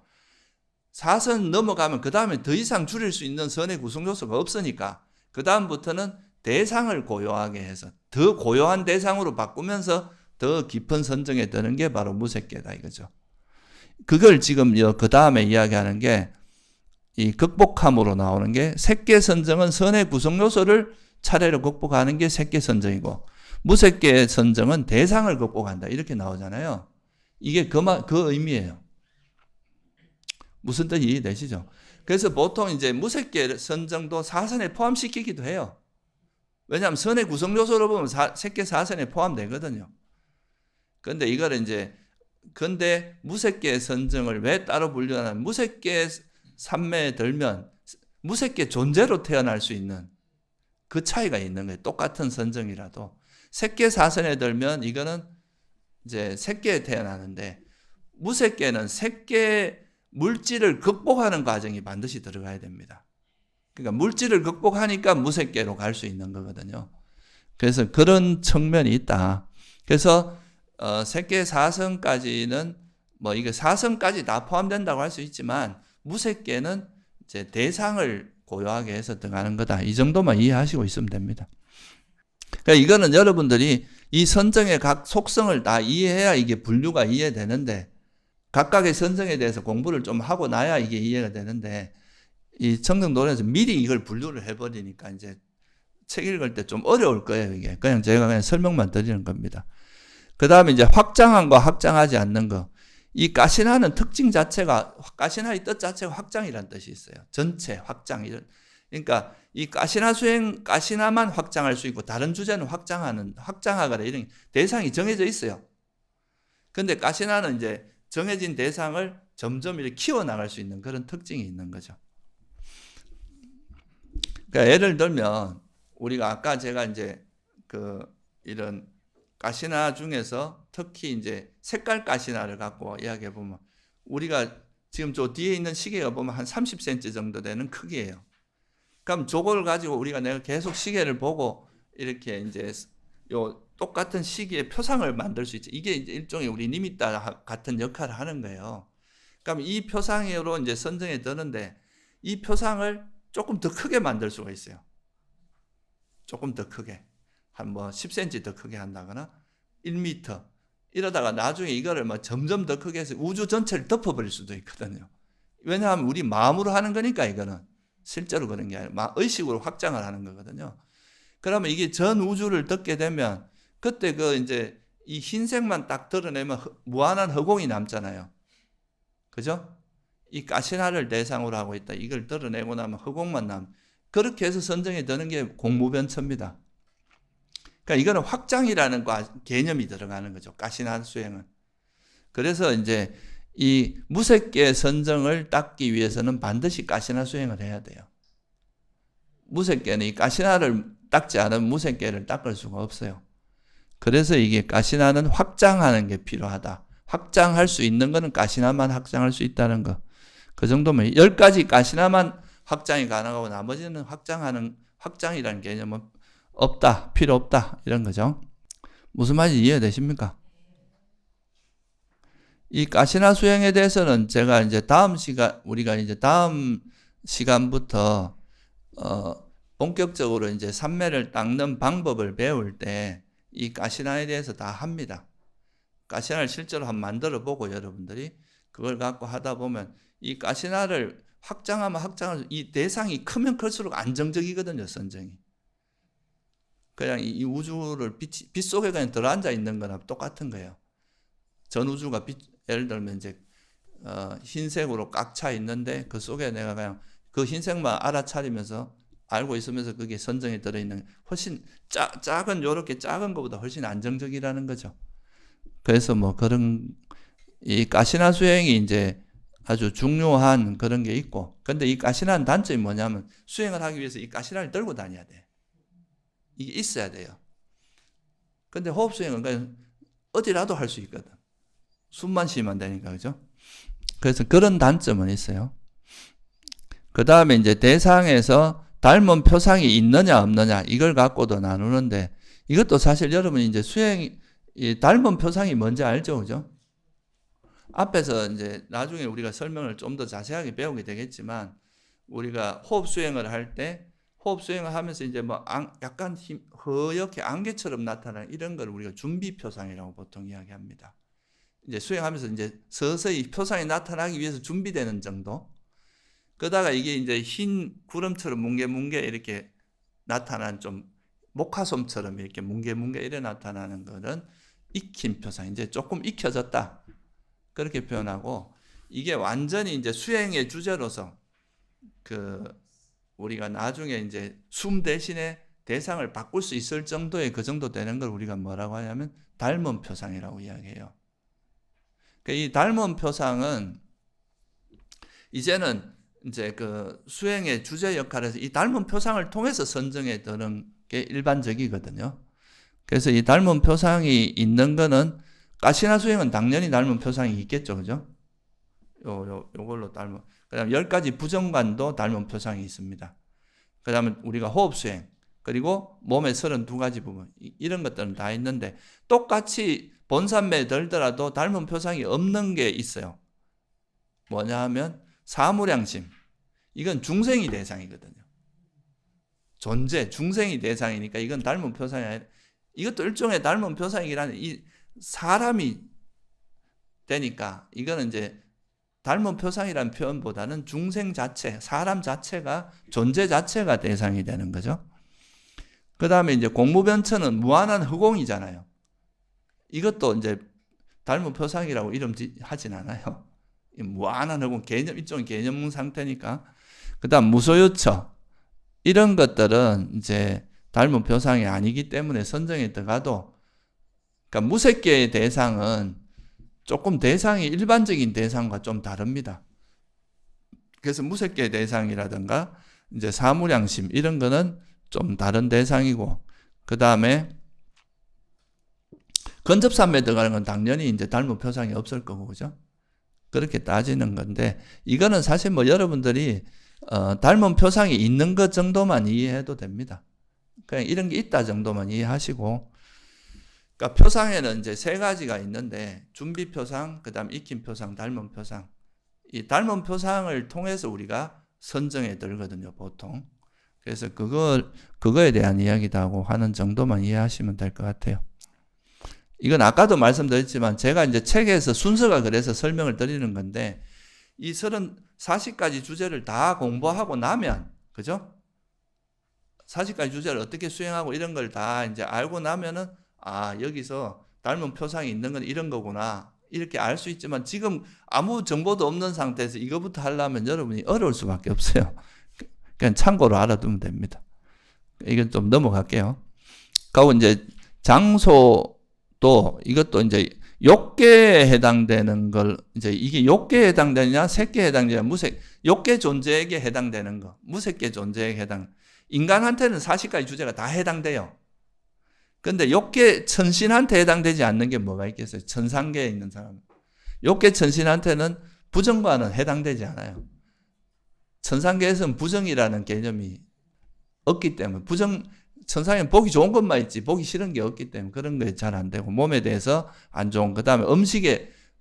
4선 넘어가면 그 다음에 더 이상 줄일 수 있는 선의 구성 요소가 없으니까 그 다음부터는 대상을 고요하게 해서 더 고요한 대상으로 바꾸면서 더 깊은 선정에 드는 게 바로 무색계다 이거죠. 그걸 지금 그 다음에 이야기하는 게 이 극복함으로 나오는 게, 색계 선정은 선의 구성 요소를 차례로 극복하는 게 색계 선정이고, 무색계 선정은 대상을 극복한다 이렇게 나오잖아요. 이게 그 의미예요. 무슨 뜻이 이해되시죠? 그래서 보통 이제 무색계 선정도 4선에 포함시키기도 해요. 왜냐하면 선의 구성 요소로 보면 색계 4선에 포함되거든요. 근데 이거를 이제, 근데 무색계 선정을 왜 따로 분류하냐면, 무색계 삼매에 들면 무색계 존재로 태어날 수 있는 그 차이가 있는 거예요. 똑같은 선정이라도. 색계 4선에 들면 이거는 이제 색계에 태어나는데, 무색계는 색계 물질을 극복하는 과정이 반드시 들어가야 됩니다. 그러니까 물질을 극복하니까 무색계로 갈 수 있는 거거든요. 그래서 그런 측면이 있다. 그래서 색계 4선까지는 뭐 이게 4선까지 다 포함된다고 할 수 있지만, 무색계는 이제 대상을 고요하게 해서 들어가는 거다. 이 정도만 이해하시고 있으면 됩니다. 그러니까 이거는 여러분들이 이 선정의 각 속성을 다 이해해야 이게 분류가 이해되는데, 각각의 선정에 대해서 공부를 좀 하고 나야 이게 이해가 되는데, 이 청정노래에서 미리 이걸 분류를 해버리니까 이제 책 읽을 때 좀 어려울 거예요, 이게. 제가 그냥 설명만 드리는 겁니다. 그 다음에 이제 확장한 거, 확장하지 않는 거. 이 가시나는 특징 자체가, 가시나의 뜻 자체가 확장이라는 뜻이 있어요. 전체, 확장. 그러니까 이 가시나 수행, 가시나만 확장할 수 있고, 다른 주제는 확장하거나 이런 대상이 정해져 있어요. 근데 가시나는 이제 정해진 대상을 점점 이렇게 키워나갈 수 있는 그런 특징이 있는 거죠. 그러니까 예를 들면, 우리가 아까 제가 이제 이런 가시나 중에서 특히 이제 색깔 가시나를 갖고 이야기해 보면, 우리가 지금 저 뒤에 있는 시계가 보면 한 30cm 정도 되는 크기예요. 그럼 저걸 가지고 내가 계속 시계를 보고 이렇게 이제 요 똑같은 시계의 표상을 만들 수 있죠. 이게 이제 일종의 우리 리미터 같은 역할을 하는 거예요. 그럼 이 표상으로 이제 선정이 되는데 이 표상을 조금 더 크게 만들 수가 있어요. 조금 더 크게. 한 뭐 10cm 더 크게 한다거나 1m. 이러다가 나중에 이거를 뭐 점점 더 크게 해서 우주 전체를 덮어버릴 수도 있거든요. 왜냐하면 우리 마음으로 하는 거니까 이거는. 실제로 그런 게 아니라 의식으로 확장을 하는 거거든요. 그러면 이게 전 우주를 덮게 되면 그때 그 이제 이 흰색만 딱 드러내면 무한한 허공이 남잖아요. 그죠? 이 가시나를 대상으로 하고 있다. 이걸 드러내고 나면 허공만 그렇게 해서 선정이 되는 게 공무변처입니다. 그러니까 이거는 확장이라는 개념이 들어가는 거죠. 가시나 수행은. 그래서 이제 이 무색계 선정을 닦기 위해서는 반드시 가시나 수행을 해야 돼요. 무색계는 이 가시나를 닦지 않으면 무색계를 닦을 수가 없어요. 그래서 이게 가시나는 확장하는 게 필요하다. 확장할 수 있는 거는 가시나만 확장할 수 있다는 거. 그 정도면 10가지 가시나만 확장이 가능하고 나머지는 확장이라는 개념은 없다. 필요 없다. 이런 거죠. 무슨 말인지 이해되십니까? 이 가시나 수행에 대해서는 제가 이제 우리가 이제 다음 시간부터 본격적으로 이제 삼매를 닦는 방법을 배울 때 이 가시나에 대해서 다 합니다. 가시나를 실제로 한번 만들어 보고 여러분들이 그걸 갖고 하다 보면 이 가시나를 확장하면 이 대상이 크면 클수록 안정적이거든요, 선정이. 그냥 이 우주를 빛 속에 그냥 들어앉아 있는 거나 똑같은 거예요. 전 우주가 예를 들면 이제 흰색으로 꽉 차 있는데 그 속에 내가 그냥 그 흰색만 알아차리면서 알고 있으면서 그게 선정에 들어있는 훨씬 작은 요렇게 작은 것보다 훨씬 안정적이라는 거죠. 그래서 뭐 그런 이 가시나 수행이 이제 아주 중요한 그런 게 있고, 근데 이 가시나는 단점이 뭐냐면 수행을 하기 위해서 이 가시나를 들고 다녀야 돼. 이게 있어야 돼요. 근데 호흡 수행은 그냥 어디라도 할 수 있거든. 숨만 쉬면 되니까, 그죠? 그래서 그런 단점은 있어요. 그 다음에 이제 대상에서 닮은 표상이 있느냐 없느냐 이걸 갖고도 나누는데, 이것도 사실 여러분이 이제 이 닮은 표상이 뭔지 알죠, 그죠? 앞에서 이제 나중에 우리가 설명을 좀 더 자세하게 배우게 되겠지만, 우리가 호흡 수행을 할 때 호흡 수행을 하면서 이제 뭐 약간 허옇게 안개처럼 나타나는 이런 걸 우리가 준비 표상이라고 보통 이야기합니다. 이제 수행하면서 이제 서서히 표상이 나타나기 위해서 준비되는 정도. 그러다가 이게 이제 흰 구름처럼 뭉게뭉게 이렇게 나타난 좀 목화솜처럼 이렇게 뭉게뭉게 이래 나타나는 거는 익힌 표상. 이제 조금 익혀졌다. 그렇게 표현하고, 이게 완전히 이제 수행의 주제로서 우리가 나중에 이제 숨 대신에 대상을 바꿀 수 있을 정도의 그 정도 되는 걸 우리가 뭐라고 하냐면 닮은 표상이라고 이야기해요. 이 닮은 표상은 이제는 이제 그 수행의 주제 역할에서 이 닮은 표상을 통해서 선정에 드는 게 일반적이거든요. 그래서 이 닮은 표상이 있는 거는 가시나 수행은 당연히 닮은 표상이 있겠죠, 그죠? 요걸로 닮은. 그다음 10가지 부정관도 닮은 표상이 있습니다. 그다음에 우리가 호흡 수행, 그리고 몸의 32가지 부분, 이런 것들은 다 있는데 똑같이 본산매에 들더라도 닮은 표상이 없는 게 있어요. 뭐냐 하면 사무량심. 이건 중생이 대상이거든요. 중생이 대상이니까 이건 닮은 표상이 아니라, 이것도 일종의 닮은 표상이라는, 이 사람이 되니까 이거는 이제 닮은 표상이라는 표현보다는 중생 자체, 사람 자체가, 존재 자체가 대상이 되는 거죠. 그 다음에 이제 공무변처는 무한한 허공이잖아요. 이것도 이제 닮은 표상이라고 하진 않아요. 무한한 허공, 일종의 개념 상태니까. 그 다음 무소유처. 이런 것들은 이제 닮은 표상이 아니기 때문에 선정에 들어가도, 그러니까 무색계의 대상은 조금 대상이 일반적인 대상과 좀 다릅니다. 그래서 무색계 대상이라든가 이제 사무량심 이런 거는 좀 다른 대상이고, 그 다음에 근접삼매에 들어가는 건 당연히 이제 닮은 표상이 없을 거고, 그죠? 그렇게 따지는 건데, 이거는 사실 뭐 여러분들이 닮은 표상이 있는 것 정도만 이해해도 됩니다. 그냥 이런 게 있다 정도만 이해하시고, 그러니까 표상에는 이제 3가지가 있는데, 준비 표상, 그 다음 익힌 표상, 닮은 표상. 이 닮은 표상을 통해서 우리가 선정에 들거든요, 보통. 그래서 그거에 대한 이야기다고 하는 정도만 이해하시면 될 것 같아요. 이건 아까도 말씀드렸지만 제가 이제 책에서 순서가 그래서 설명을 드리는 건데 이 40가지 주제를 다 공부하고 나면, 그죠? 40가지 주제를 어떻게 수행하고 이런 걸 다 이제 알고 나면은 여기서 닮은 표상이 있는 건 이런 거구나. 이렇게 알 수 있지만 지금 아무 정보도 없는 상태에서 이거부터 하려면 여러분이 어려울 수밖에 없어요. 그냥 참고로 알아두면 됩니다. 이건 좀 넘어갈게요. 그리고 이제 장소도 이것도 이제 욕계에 해당되는 걸 이제 이게 욕계에 해당되느냐 색계에 해당되느냐 욕계 존재에게 해당되는 거 무색계 존재에게 인간한테는 40가지 주제가 다 해당돼요. 근데 욕계 천신한테 해당되지 않는 게 뭐가 있겠어요? 천상계에 있는 사람. 욕계 천신한테는 부정과는 해당되지 않아요. 천상계에서는 부정이라는 개념이 없기 때문에 천상에는 보기 좋은 것만 있지 보기 싫은 게 없기 때문에 그런 게 잘 안 되고 몸에 대해서 안 좋은 그 다음에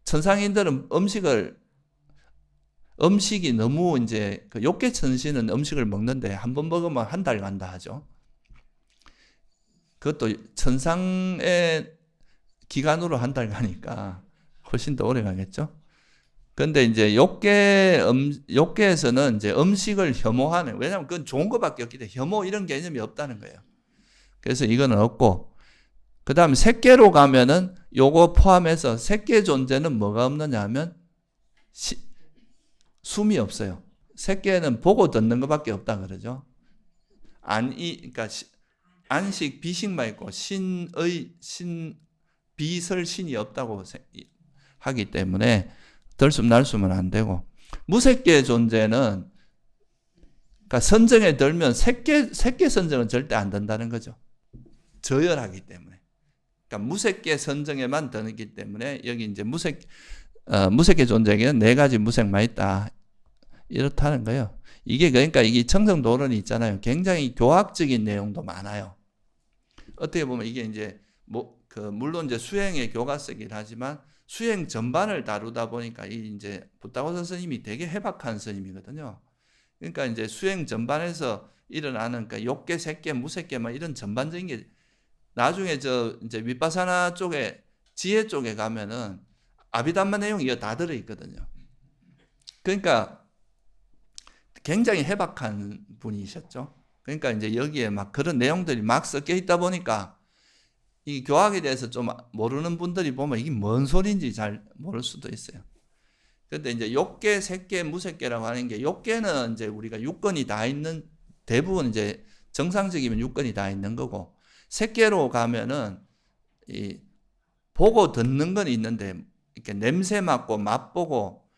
천상인들은 음식이 너무 이제 그 욕계 천신은 음식을 먹는데 한 번 먹으면 한 달 간다 하죠. 그것도 천상의 기간으로 한 달 가니까 훨씬 더 오래 가겠죠. 근데 이제 욕계에서는 이제 음식을 혐오하는, 왜냐하면 그건 좋은 것밖에 없기 때문에 혐오 이런 개념이 없다는 거예요. 그래서 이거는 없고, 그 다음에 색계로 가면은 요거 포함해서 색계 존재는 뭐가 없느냐 하면 숨이 없어요. 색계는 보고 듣는 것밖에 없다 그러죠. 그러니까 안식, 비식만 있고 비설 신이 없다고 하기 때문에 들숨 날숨은 안 되고, 무색계 존재는 그러니까 선정에 들면 색계 선정은 절대 안 된다는 거죠. 저열하기 때문에. 그러니까 무색계 선정에만 드기 때문에 여기 이제 무색계 존재에게는 4가지 무색만 있다. 이렇다는 거예요. 그러니까 이게 청정도론이 있잖아요. 굉장히 교학적인 내용도 많아요. 어떻게 보면 이게 이제 물론 이제 수행의 교과서이긴 하지만 수행 전반을 다루다 보니까 이제 붓다고서 스님이 되게 해박한 스님이거든요. 그러니까 이제 수행 전반에서 일어나는 그러니까 욕계, 색계, 무색계만 이런 전반적인 게 나중에 이제 윗바사나 쪽에 지혜 쪽에 가면은 아비담마 내용이 다 들어 있거든요. 그러니까 굉장히 해박한 분이셨죠. 그러니까 이제 여기에 막 그런 내용들이 막 섞여 있다 보니까 이 교학에 대해서 좀 모르는 분들이 보면 이게 뭔 소리인지 잘 모를 수도 있어요. 그런데 이제 욕계, 색계, 무색계라고 하는 게 욕계는 이제 우리가 6권이 다 있는 대부분 이제 정상적이면 6권이 다 있는 거고 색계로 가면은 이 보고 듣는 건 있는데 이렇게 냄새 맡고 맛보고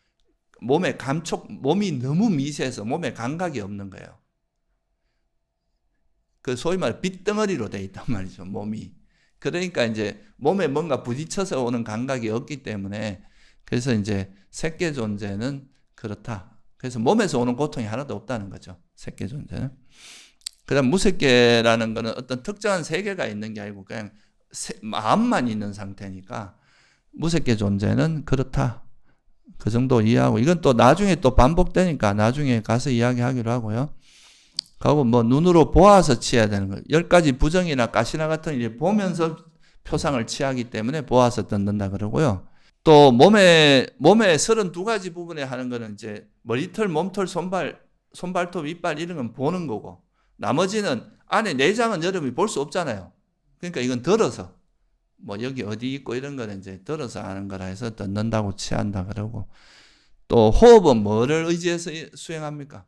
몸이 너무 미세해서 몸에 감각이 없는 거예요. 그 소위 말해 빗덩어리로 돼 있단 말이죠, 몸이. 그러니까 이제 몸에 뭔가 부딪혀서 오는 감각이 없기 때문에 그래서 이제 색계 존재는 그렇다. 그래서 몸에서 오는 고통이 하나도 없다는 거죠, 색계 존재는. 그다음 무색계라는 거는 어떤 특정한 세계가 있는 게 아니고 그냥 마음만 있는 상태니까 무색계 존재는 그렇다. 그 정도 이해하고, 이건 또 나중에 또 반복되니까 나중에 가서 이야기하기로 하고요. 그리고 뭐 눈으로 보아서 취해야 되는 거예요. 10가지 부정이나 가시나 같은 일 보면서 표상을 취하기 때문에 보아서 듣는다 그러고요. 또 몸의 32가지 부분에 하는 거는 이제 머리털, 몸털, 손발톱, 이빨 이런 건 보는 거고, 나머지는 안에 내장은 여러분이 볼 수 없잖아요. 그러니까 이건 들어서 뭐 여기 어디 있고 이런 거는 이제 들어서 아는 거라 해서 듣는다고 취한다 그러고, 또 호흡은 뭐를 의지해서 수행합니까?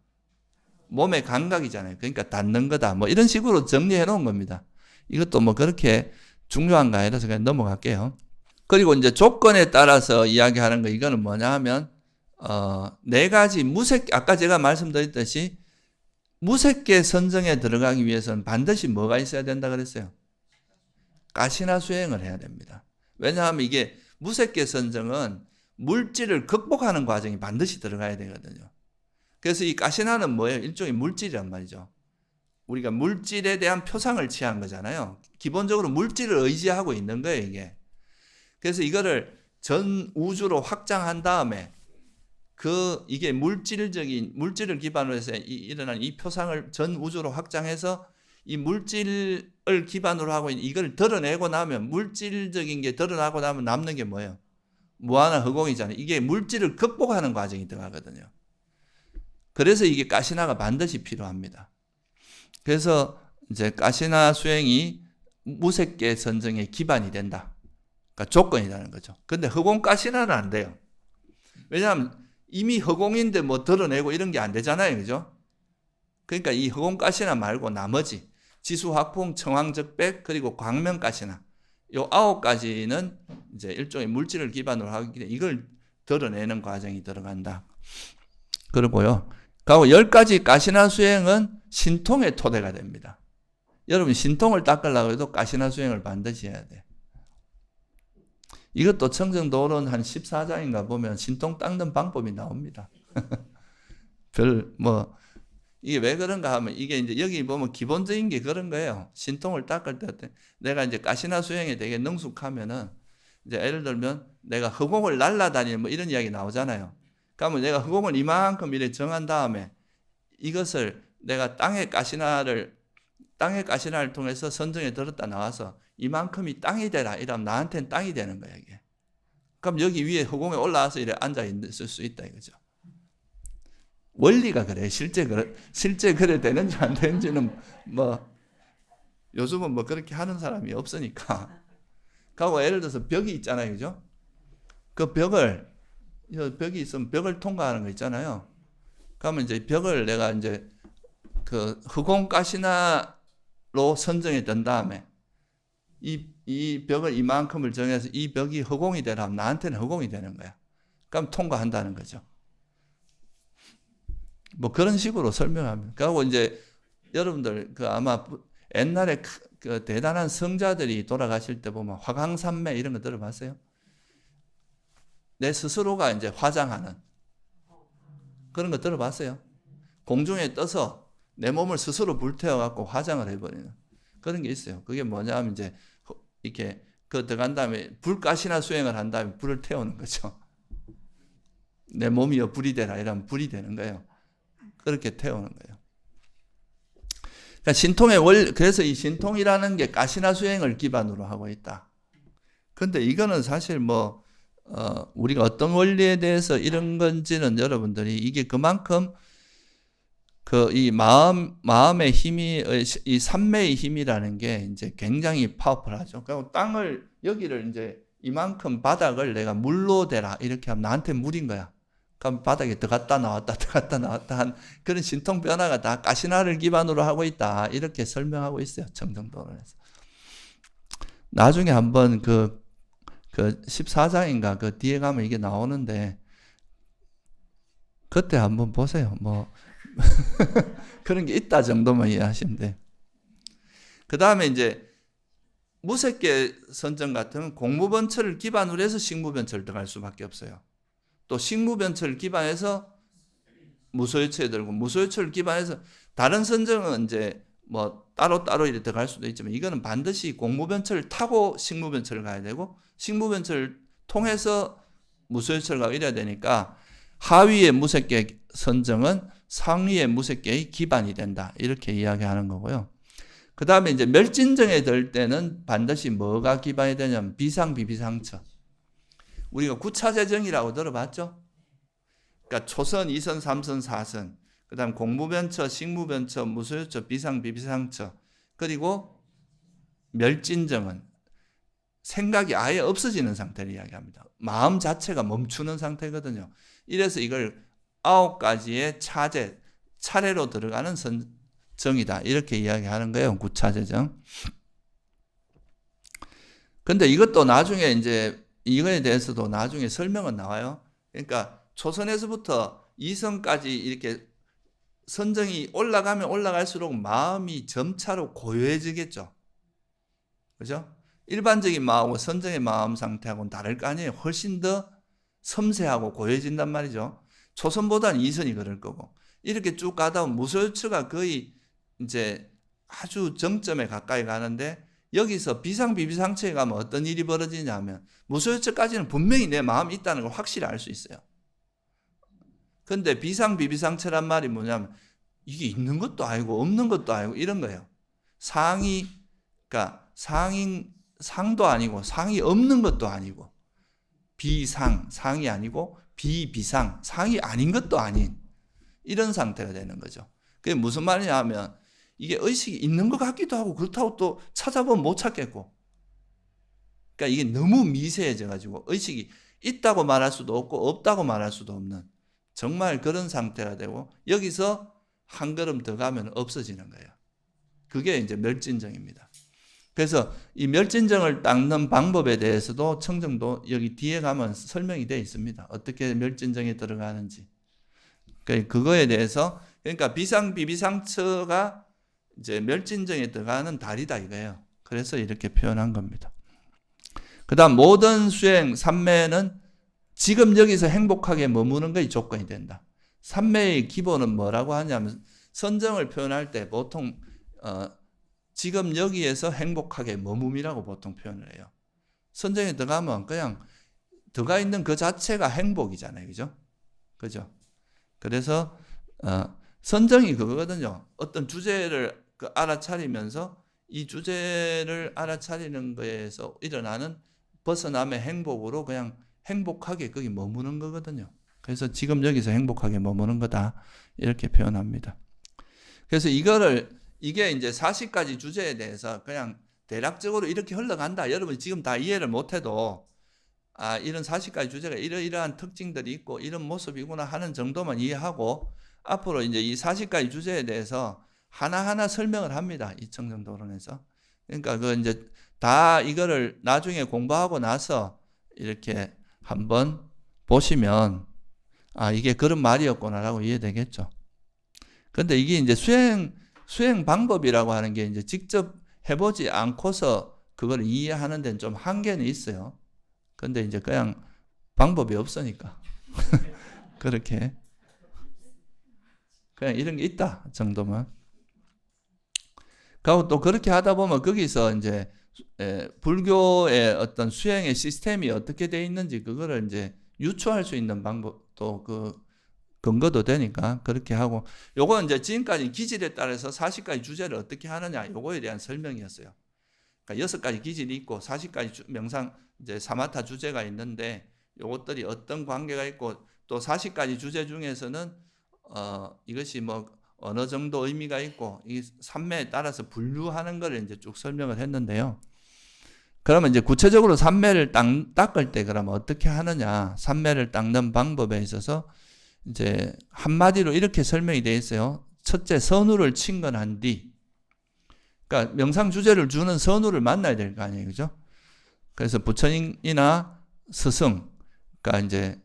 몸의 감각이잖아요. 그러니까 닿는 거다. 뭐 이런 식으로 정리해 놓은 겁니다. 이것도 뭐 그렇게 중요한가 아니라서 그냥 넘어갈게요. 그리고 이제 조건에 따라서 이야기하는 거, 이거는 뭐냐 하면 4가지 아까 제가 말씀드렸듯이 무색계 선정에 들어가기 위해서는 반드시 뭐가 있어야 된다 그랬어요? 가시나 수행을 해야 됩니다. 왜냐하면 이게 무색계 선정은 물질을 극복하는 과정이 반드시 들어가야 되거든요. 그래서 이 가시나는 뭐예요? 일종의 물질이란 말이죠. 우리가 물질에 대한 표상을 취한 거잖아요. 기본적으로 물질을 의지하고 있는 거예요, 이게. 그래서 이거를 전 우주로 확장한 다음에 이게 물질을 기반으로 해서 일어난 이 표상을 전 우주로 확장해서 이 물질을 기반으로 하고 있는 이걸 드러내고 나면 물질적인 게 드러나고 나면 남는 게 뭐예요? 무한한 허공이잖아요. 이게 물질을 극복하는 과정이 들어가거든요. 그래서 이게 가시나가 반드시 필요합니다. 그래서 이제 가시나 수행이 무색계 선정의 기반이 된다. 그러니까 조건이라는 거죠. 근데 허공 가시나는 안 돼요. 왜냐하면 이미 허공인데 뭐 드러내고 이런 게 안 되잖아요. 그죠? 그러니까 이 허공 가시나 말고 나머지 지수화풍, 청황적백, 그리고 광명가시나 요 9가지는 이제 일종의 물질을 기반으로 하기 때문에 이걸 드러내는 과정이 들어간다. 그리고요. 그리고 10가지 가시나 수행은 신통의 토대가 됩니다. 여러분 신통을 닦으려고 해도 가시나 수행을 반드시 해야 돼. 이것도 청정도론 한 14장인가 보면 신통 닦는 방법이 나옵니다. 이게 왜 그런가 하면 이게 이제 여기 보면 기본적인 게 그런 거예요. 신통을 닦을 때 내가 이제 가시나 수행에 되게 능숙하면은 이제 예를 들면 내가 허공을 날아다니는 뭐 이런 이야기 나오잖아요. 그러면 내가 허공을 이만큼 이렇게 정한 다음에 이것을 내가 땅의 가시나를 통해서 선정에 들었다 나와서 이만큼이 땅이 되라 이러면 나한테는 땅이 되는 거예요, 이게. 그럼 여기 위에 허공에 올라와서 이렇게 앉아 있을 수 있다 이거죠. 원리가 그래. 실제 그래 되는지 안 되는지는 뭐 요즘은 뭐 그렇게 하는 사람이 없으니까. 그리고 예를 들어서 벽이 있잖아요, 그죠? 그 벽이 있으면 벽을 통과하는 거 있잖아요. 그러면 이제 벽을 내가 이제 그 허공 가시나로 선정해 둔 다음에 이 벽을 이만큼을 정해서 이 벽이 허공이 되라면 나한테는 허공이 되는 거야. 그럼 통과한다는 거죠. 뭐 그런 식으로 설명합니다. 그리고 이제 여러분들 아마 옛날에 그 대단한 성자들이 돌아가실 때 보면 화강산매 이런 거 들어봤어요? 내 스스로가 이제 화장하는 그런 거 들어봤어요? 공중에 떠서 내 몸을 스스로 불태워 갖고 화장을 해버리는 그런 게 있어요. 그게 뭐냐면 이제 이렇게 들어간 다음에 불가시나 수행을 한 다음에 불을 태우는 거죠. 내 몸이여 불이 되라 이러면 불이 되는 거예요. 그렇게 태우는 거예요. 그러니까 그래서 이 신통이라는 게 가시나 수행을 기반으로 하고 있다. 근데 이거는 사실 우리가 어떤 원리에 대해서 이런 건지는 여러분들이 이게 그만큼 이 마음의 힘이, 이 삼매의 힘이라는 게 이제 굉장히 파워풀하죠. 그리고 여기를 이제 이만큼 바닥을 내가 물로 대라 이렇게 하면 나한테 물인 거야. 그럼 바닥에 들어갔다 나왔다 한 그런 신통 변화가 다 가시나를 기반으로 하고 있다. 이렇게 설명하고 있어요. 청정도론에서. 나중에 한번 그 14장인가 그 뒤에 가면 이게 나오는데 그때 한번 보세요. 그런 게 있다 정도만 이해하시면 돼. 그 다음에 이제 무색계 선정 같은 공무변처를 기반으로 해서 식무변처를 들어갈 수밖에 없어요. 또 식무변처를 기반해서 무소유처에 들고 무소유처를 기반해서 다른 선정은 이제 따로 이렇게 들어갈 수도 있지만 이거는 반드시 공무변처를 타고 식무변처를 가야 되고 식무변처를 통해서 무소유처를 가고 이래야 되니까 하위의 무색계 선정은 상위의 무색계의 기반이 된다. 이렇게 이야기하는 거고요. 그 다음에 이제 멸진정에 들 때는 반드시 뭐가 기반이 되냐면 비상비비상처. 우리가 구차재정이라고 들어봤죠? 그러니까 초선, 2선, 3선, 4선. 그 다음 공무변처, 식무변처, 무소유처, 비상비비상처. 그리고 멸진정은 생각이 아예 없어지는 상태를 이야기합니다. 마음 자체가 멈추는 상태거든요. 이래서 이걸 9가지의 차례로 들어가는 정이다. 이렇게 이야기하는 거예요. 구차재정. 근데 이것도 나중에 이제 이거에 대해서도 나중에 설명은 나와요. 그러니까 초선에서부터 2선까지 이렇게 선정이 올라가면 올라갈수록 마음이 점차로 고요해지겠죠. 그죠? 일반적인 마음하고 선정의 마음 상태하고는 다를 거 아니에요. 훨씬 더 섬세하고 고요해진단 말이죠. 초선보다는 2선이 그럴 거고. 이렇게 쭉 가다 보면 무소유처가 거의 이제 아주 정점에 가까이 가는데 여기서 비상비비상처에 가면 어떤 일이 벌어지냐면 무소유처까지는 분명히 내 마음이 있다는 걸 확실히 알 수 있어요. 근데 비상비비상체란 말이 뭐냐면 이게 있는 것도 아니고 없는 것도 아니고 이런 거예요. 상이, 그러니까 상도 아니고 상이 없는 것도 아니고 상이 아니고 비비상, 상이 아닌 것도 아닌 이런 상태가 되는 거죠. 그게 무슨 말이냐 하면 이게 의식이 있는 것 같기도 하고 그렇다고 또 찾아보면 못 찾겠고, 그러니까 이게 너무 미세해져 가지고 의식이 있다고 말할 수도 없고 없다고 말할 수도 없는 정말 그런 상태가 되고, 여기서 한 걸음 더 가면 없어지는 거예요. 그게 이제 멸진정입니다. 그래서 이 멸진정을 닦는 방법에 대해서도 청정도 여기 뒤에 가면 설명이 되어 있습니다. 어떻게 멸진정에 들어가는지. 그거에 대해서, 그러니까 비상비비상처가 이제 멸진정에 들어가는 달이다 이거예요. 그래서 이렇게 표현한 겁니다. 그 다음 모든 수행, 삼매는 지금 여기서 행복하게 머무는 것이 조건이 된다. 삼매의 기본은 뭐라고 하냐면 선정을 표현할 때 보통 지금 여기에서 행복하게 머뭄이라고 보통 표현을 해요. 선정에 들어가면 그냥 들어가 있는 그 자체가 행복이잖아요. 그죠? 그죠? 그래서 선정이 그거거든요. 어떤 주제를 알아차리면서 이 주제를 알아차리는 거에서 일어나는 벗어남의 행복으로 그냥 행복하게 거기 머무는 거거든요. 그래서 지금 여기서 행복하게 머무는 거다 이렇게 표현합니다. 그래서 이게 이제 40가지 주제에 대해서 그냥 대략적으로 이렇게 흘러간다. 여러분 지금 다 이해를 못해도 이런 40가지 주제가 이러이러한 특징들이 있고 이런 모습이구나 하는 정도만 이해하고, 앞으로 이제 이 40가지 주제에 대해서 하나하나 설명을 합니다. 이 청정도론에서. 그러니까 그 이제 다 이거를 나중에 공부하고 나서 이렇게 한번 보시면 이게 그런 말이었구나라고 이해되겠죠. 근데 이게 이제 수행 방법이라고 하는 게 이제 직접 해보지 않고서 그걸 이해하는 데는 좀 한계는 있어요. 근데 이제 그냥 방법이 없으니까 그렇게 그냥 이런 게 있다 정도만. 그리고 또 그렇게 하다 보면 거기서 이제 불교의 어떤 수행의 시스템이 어떻게 돼 있는지 그거를 이제 유추할 수 있는 방법도 그 근거도 되니까 그렇게 하고, 요건 이제 지금까지 기질에 따라서 40가지 주제를 어떻게 하느냐 요거에 대한 설명이었어요. 그러니까 6가지 기질이 있고 40가지 명상 이제 사마타 주제가 있는데 요것들이 어떤 관계가 있고, 또 40가지 주제 중에서는 이것이 뭐 어느 정도 의미가 있고 이 삼매에 따라서 분류하는 걸 이제 쭉 설명을 했는데요. 그러면 이제 구체적으로 삼매를 닦을 때 그러면 어떻게 하느냐, 삼매를 닦는 방법에 있어서 이제 한마디로 이렇게 설명이 되어 있어요. 첫째, 선우를 친근한 뒤, 그러니까 명상 주제를 주는 선우를 만나야 될 거 아니에요, 그죠? 그래서 부처님이나 스승, 그러니까 이제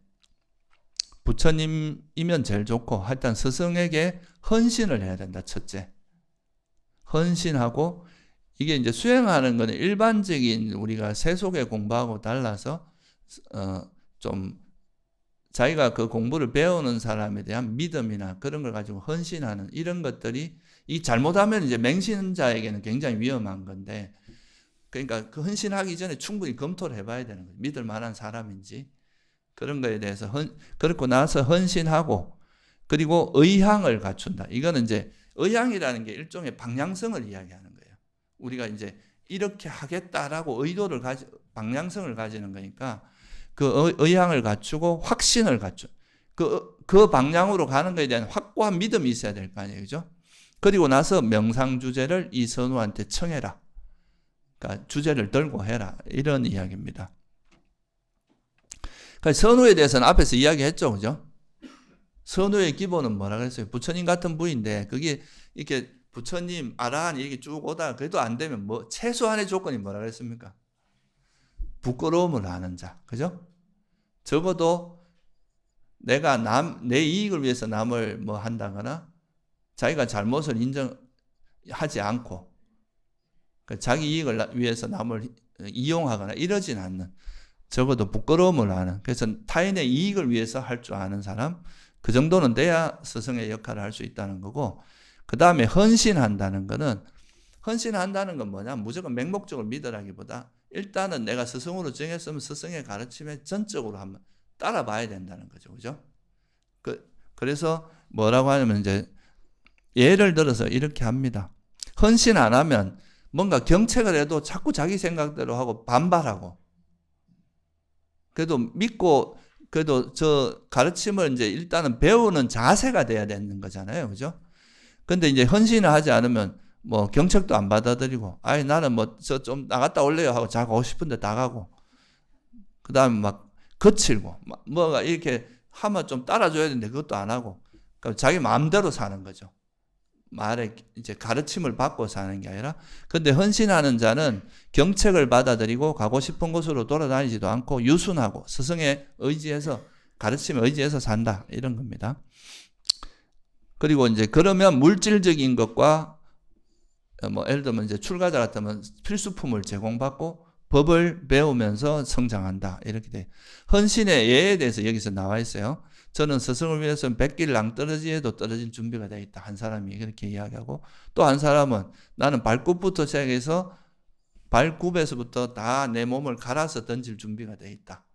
부처님이면 제일 좋고 하여튼 스승에게 헌신을 해야 된다. 첫째, 헌신하고, 이게 이제 수행하는 거는 일반적인 우리가 세속의 공부하고 달라서 좀 자기가 그 공부를 배우는 사람에 대한 믿음이나 그런 걸 가지고 헌신하는 이런 것들이, 이 잘못하면 이제 맹신자에게는 굉장히 위험한 건데, 그러니까 그 헌신하기 전에 충분히 검토를 해봐야 되는 거예요. 믿을 만한 사람인지 그런 거에 대해서 그렇고 나서 헌신하고, 그리고 의향을 갖춘다. 이거는 이제 의향이라는 게 일종의 방향성을 이야기하는 거예요. 우리가 이제 이렇게 하겠다라고 의도를 방향성을 가지는 거니까 그 의향을 갖추고 확신을 그 방향으로 가는 것에 대한 확고한 믿음이 있어야 될 거 아니에요, 그죠? 그리고 나서 명상 주제를 이 선우한테 청해라. 그러니까 주제를 들고 해라. 이런 이야기입니다. 그러니까 선우에 대해서는 앞에서 이야기했죠, 그죠? 선우의 기본은 뭐라 그랬어요? 부처님 같은 분인데 그게 이렇게 부처님 아라한 이렇게 쭉 오다가 그래도 안 되면 뭐 최소한의 조건이 뭐라 그랬습니까? 부끄러움을 아는 자, 그죠? 적어도 내가 내 이익을 위해서 남을 뭐 한다거나 자기가 잘못을 인정하지 않고 자기 이익을 위해서 남을 이용하거나 이러진 않는, 적어도 부끄러움을 아는, 그래서 타인의 이익을 위해서 할 줄 아는 사람, 그 정도는 돼야 스승의 역할을 할 수 있다는 거고, 그 다음에 헌신한다는 거는, 헌신한다는 건 뭐냐, 무조건 맹목적으로 믿으라기보다 일단은 내가 스승으로 정했으면 스승의 가르침에 전적으로 한번 따라봐야 된다는 거죠, 그죠? 그래서 뭐라고 하냐면 이제 예를 들어서 이렇게 합니다. 헌신 안 하면 뭔가 경책을 해도 자꾸 자기 생각대로 하고 반발하고, 그래도 믿고 그래도 저 가르침을 이제 일단은 배우는 자세가 돼야 되는 거잖아요. 그죠? 근데 이제 헌신을 하지 않으면 뭐 경책도 안 받아들이고, 아이 나는 뭐 저 좀 나갔다 올래요 하고 자기 오고 싶은데 나가고, 그 다음에 막 거칠고, 막 뭐가 이렇게 하면 좀 따라줘야 되는데 그것도 안 하고, 그러니까 자기 마음대로 사는 거죠. 말에 이제 가르침을 받고 사는 게 아니라. 근데 헌신하는 자는 경책을 받아들이고 가고 싶은 곳으로 돌아다니지도 않고 유순하고 스승의 의지에서, 가르침에 의지해서 산다, 이런 겁니다. 그리고 이제 그러면 물질적인 것과 뭐 예를 들면 이제 출가자 같으면 필수품을 제공받고 법을 배우면서 성장한다, 이렇게 돼. 헌신의 예에 대해서 여기서 나와 있어요. 저는 스승을 위해서 100길 낭떠러지에도 떨어질 준비가 되어 있다, 한 사람이 그렇게 이야기하고, 또 한 사람은 나는 발굽부터 시작해서 발굽에서부터 다 내 몸을 갈아서 던질 준비가 되어 있다.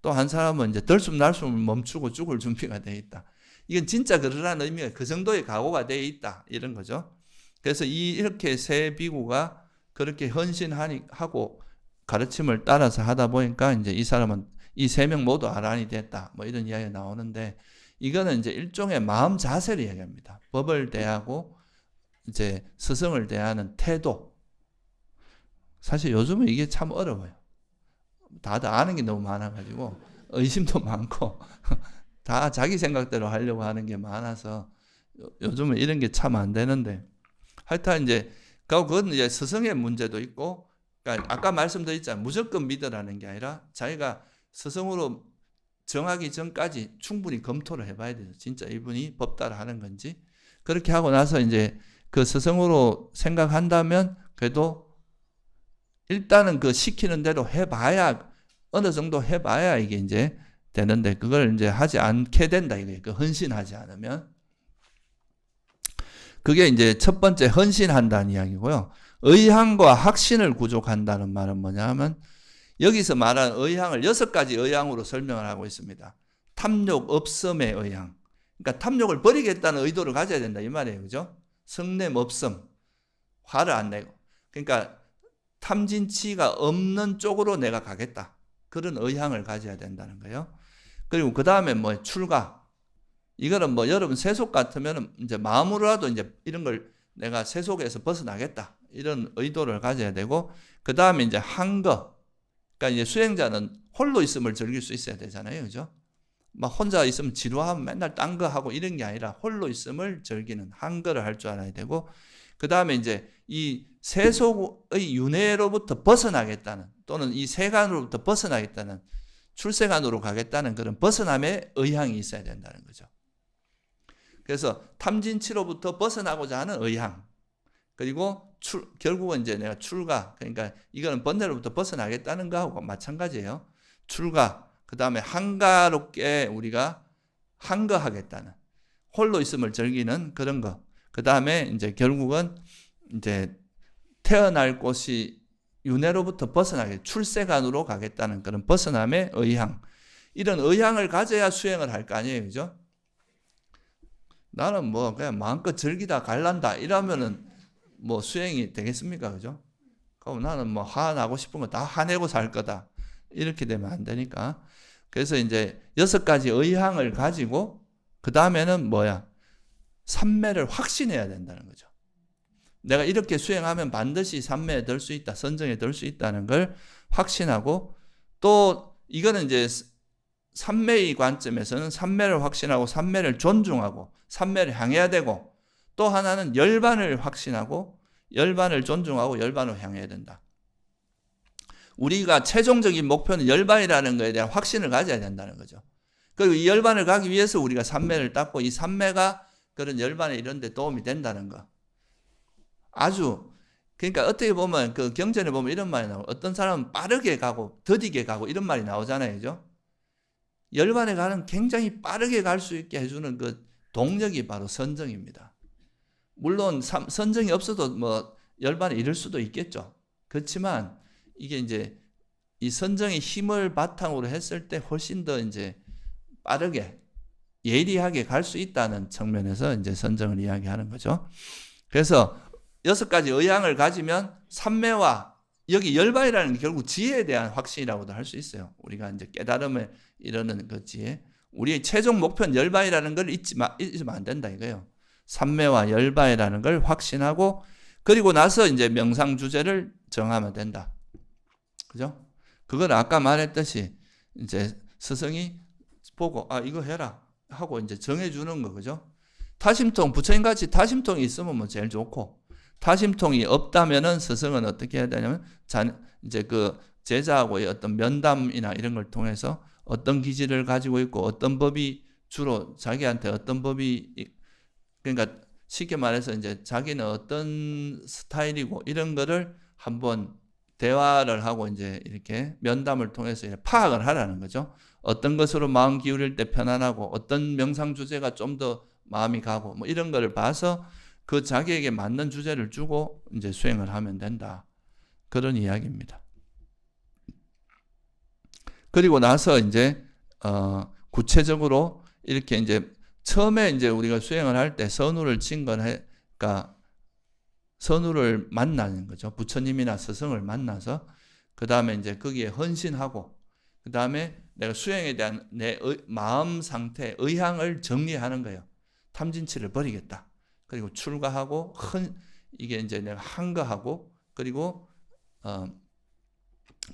또 한 사람은 이제 들숨날숨을 멈추고 죽을 준비가 되어 있다. 이건 진짜 그러라는 의미가, 그 정도의 각오가 되어 있다, 이런 거죠. 그래서 이렇게 세 비구가 그렇게 헌신하고 가르침을 따라서 하다 보니까 이제 이 사람은 이 세 명 모두 아란이 됐다, 뭐 이런 이야기가 나오는데, 이거는 이제 일종의 마음 자세를 얘기합니다. 법을 대하고 이제 스승을 대하는 태도. 사실 요즘은 이게 참 어려워요. 다들 아는 게 너무 많아가지고 의심도 많고 다 자기 생각대로 하려고 하는 게 많아서 요즘은 이런 게 참 안 되는데, 하여튼 이제 그건 이제 스승의 문제도 있고, 그러니까 아까 말씀드렸잖아요. 무조건 믿으라는 게 아니라 자기가 스승으로 정하기 전까지 충분히 검토를 해봐야 돼요. 진짜 이분이 법따라 하는 건지. 그렇게 하고 나서 이제 그 스승으로 생각한다면 그래도 일단은 그 시키는 대로 해봐야, 어느 정도 해봐야 이게 이제 되는데, 그걸 이제 하지 않게 된다 이거예요. 그 헌신하지 않으면. 그게 이제 첫 번째 헌신한다는 이야기고요. 의향과 확신을 구족한다는 말은 뭐냐 하면, 여기서 말하는 의향을 6가지 의향으로 설명을 하고 있습니다. 탐욕 없음의 의향. 그러니까 탐욕을 버리겠다는 의도를 가져야 된다, 이 말이에요. 그죠? 성냄 없음. 화를 안 내고. 그러니까 탐진치가 없는 쪽으로 내가 가겠다, 그런 의향을 가져야 된다는 거예요. 그리고 그 다음에 뭐 출가. 이거는 뭐 여러분 세속 같으면 이제 마음으로라도 이제 이런 걸 내가 세속에서 벗어나겠다, 이런 의도를 가져야 되고, 그 다음에 이제 한거. 그러니까 이제 수행자는 홀로 있음을 즐길 수 있어야 되잖아요. 그죠? 막 혼자 있으면 지루하면 맨날 딴 거 하고 이런 게 아니라 홀로 있음을 즐기는 한거를 할 줄 알아야 되고, 그 다음에 이제 이 세속의 윤회로부터 벗어나겠다는, 또는 이 세간으로부터 벗어나겠다는, 출세간으로 가겠다는 그런 벗어남의 의향이 있어야 된다는 거죠. 그래서 탐진치로부터 벗어나고자 하는 의향, 그리고 결국은 이제 내가 출가, 그러니까 이거는 번뇌로부터 벗어나겠다는 거하고 마찬가지예요. 출가, 그 다음에 한가롭게 우리가 한거하겠다는, 홀로 있음을 즐기는 그런 거. 그 다음에 이제 결국은 이제 태어날 곳이 윤회로부터 벗어나게, 출세간으로 가겠다는 그런 벗어남의 의향. 이런 의향을 가져야 수행을 할 거 아니에요. 그죠? 나는 뭐 그냥 마음껏 즐기다 갈란다 이러면은 뭐 수행이 되겠습니까? 그죠? 그럼 나는 뭐 화나고 싶은 거 다 화내고 살 거다, 이렇게 되면 안 되니까. 그래서 이제 6가지 의향을 가지고 그 다음에는 뭐야? 삼매를 확신해야 된다는 거죠. 내가 이렇게 수행하면 반드시 삼매에 들 수 있다, 선정에 들 수 있다는 걸 확신하고, 또 이거는 이제 삼매의 관점에서는 삼매를 확신하고 삼매를 존중하고 삼매를 향해야 되고, 또 하나는 열반을 확신하고 열반을 존중하고 열반을 향해야 된다. 우리가 최종적인 목표는 열반이라는 것에 대한 확신을 가져야 된다는 거죠. 그리고 이 열반을 가기 위해서 우리가 삼매를 닦고, 이 삼매가 그런 열반에 이런 데 도움이 된다는 거. 아주, 그러니까 어떻게 보면 그 경전에 보면 이런 말이 나오고, 어떤 사람은 빠르게 가고 더디게 가고 이런 말이 나오잖아요. 그죠? 열반에 가는 굉장히 빠르게 갈 수 있게 해주는 그 동력이 바로 선정입니다. 물론 선정이 없어도 뭐 열반에 이를 수도 있겠죠. 그렇지만 이게 이제 이 선정의 힘을 바탕으로 했을 때 훨씬 더 이제 빠르게 예리하게 갈 수 있다는 측면에서 이제 선정을 이야기하는 거죠. 그래서 6가지 의향을 가지면 삼매와 여기 열반이라는 게 결국 지혜에 대한 확신이라고도 할 수 있어요. 우리가 이제 깨달음에 이르는 그 지혜. 우리의 최종 목표는 열반이라는 걸 잊으면 안 된다 이거예요. 삼매와 열반이라는 걸 확신하고 그리고 나서 이제 명상 주제를 정하면 된다. 그죠? 그건 아까 말했듯이 이제 스승이 보고 이거 해라 하고 이제 정해주는 거 그죠? 타심통 부처님 같이 타심통이 있으면 뭐 제일 좋고 타심통이 없다면은 스승은 어떻게 해야 되냐면 이제 그 제자하고의 어떤 면담이나 이런 걸 통해서 어떤 기질을 가지고 있고 어떤 법이 주로 자기한테 어떤 법이 그러니까 쉽게 말해서 이제 자기는 어떤 스타일이고 이런 거를 한번 대화를 하고 이제 이렇게 면담을 통해서 파악을 하라는 거죠. 어떤 것으로 마음 기울일 때 편안하고 어떤 명상 주제가 좀 더 마음이 가고 뭐 이런 거를 봐서 그 자기에게 맞는 주제를 주고 이제 수행을 하면 된다. 그런 이야기입니다. 그리고 나서 이제 구체적으로 이렇게 이제 처음에 이제 우리가 수행을 할 때 선우를 친 건 그러니까 선우를 만나는 거죠. 부처님이나 스승을 만나서 그 다음에 이제 거기에 헌신하고 그 다음에 내가 수행에 대한 내 마음 상태, 의향을 정리하는 거예요. 탐진치를 버리겠다. 그리고 출가하고 이게 이제 내가 한거하고 그리고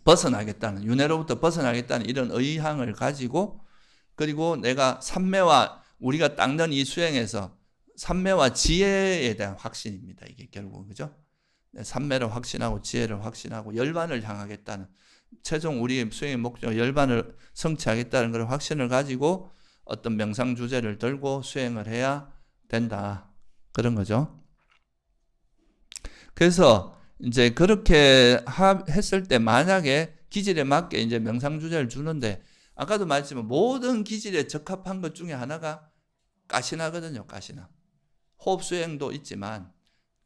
벗어나겠다는 윤회로부터 벗어나겠다는 이런 의향을 가지고 그리고 내가 삼매와 우리가 닦는 이 수행에서 삼매와 지혜에 대한 확신입니다. 이게 결국 그죠? 삼매를 확신하고 지혜를 확신하고 열반을 향하겠다는 최종 우리의 수행의 목적 열반을 성취하겠다는 그런 확신을 가지고 어떤 명상 주제를 들고 수행을 해야 된다. 그런 거죠. 그래서 이제 그렇게 했을 때 만약에 기질에 맞게 이제 명상 주제를 주는데 아까도 말했지만 모든 기질에 적합한 것 중에 하나가 가시나거든요. 가시나. 호흡 수행도 있지만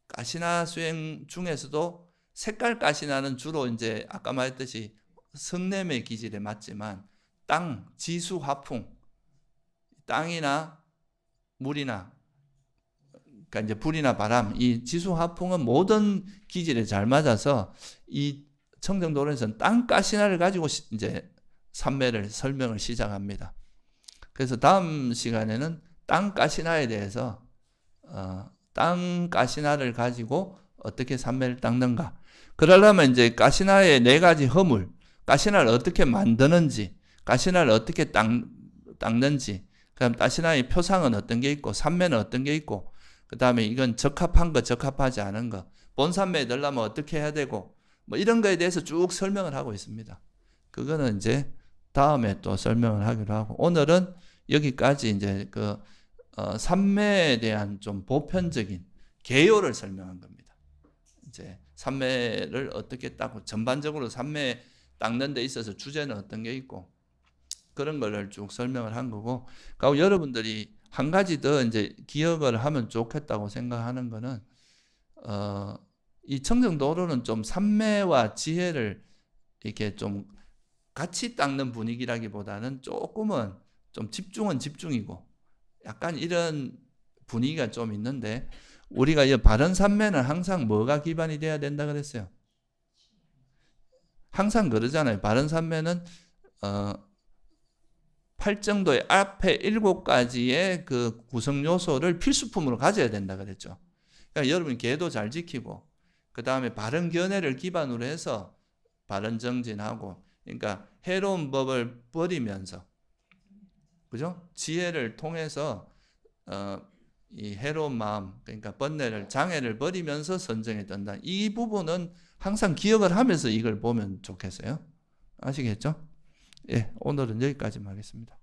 가시나 수행 중에서도 색깔 가시나는 주로 이제 아까 말했듯이 성냄의 기질에 맞지만 땅, 지수, 화풍, 땅이나 물이나 그러니까 이제 불이나 바람, 이 지수, 화풍은 모든 기질에 잘 맞아서 이 청정도론에서는 땅 가시나를 가지고 이제 삼매를 설명을 시작합니다. 그래서 다음 시간에는 땅 가시나에 대해서 땅 가시나를 가지고 어떻게 삼매를 닦는가. 그러려면 이제 가시나의 4가지 허물, 가시나를 어떻게 만드는지, 가시나를 어떻게 닦는지, 그다음 가시나의 표상은 어떤 게 있고, 삼매는 어떤 게 있고, 그 다음에 이건 적합한 거, 적합하지 않은 거, 본삼매에 넣으려면 어떻게 해야 되고, 뭐 이런 거에 대해서 쭉 설명을 하고 있습니다. 그거는 이제 다음에 또 설명을 하기로 하고, 오늘은 여기까지 이제 그 삼매에 대한 좀 보편적인 개요를 설명한 겁니다. 이제 삼매를 어떻게 닦고 전반적으로 삼매 닦는 데 있어서 주제는 어떤 게 있고 그런 거를 쭉 설명을 한 거고, 그리고 여러분들이 한 가지 더 이제 기억을 하면 좋겠다고 생각하는 거는 이 청정도로는 좀 삼매와 지혜를 이렇게 좀 같이 닦는 분위기라기보다는 조금은 좀 집중은 집중이고 약간 이런 분위기가 좀 있는데 우리가 이 바른 삼매는 항상 뭐가 기반이 돼야 된다 그랬어요? 항상 그러잖아요. 바른 삼매는 8정도의 앞에 7가지의 그 구성 요소를 필수품으로 가져야 된다 그랬죠. 그러니까 여러분 계도 잘 지키고 그 다음에 바른 견해를 기반으로 해서 바른 정진하고 그러니까 해로운 법을 버리면서 그죠? 지혜를 통해서 이 해로운 마음 그러니까 번뇌를 장애를 버리면서 선정에 든다. 이 부분은 항상 기억을 하면서 이걸 보면 좋겠어요. 아시겠죠? 예, 오늘은 여기까지만 하겠습니다.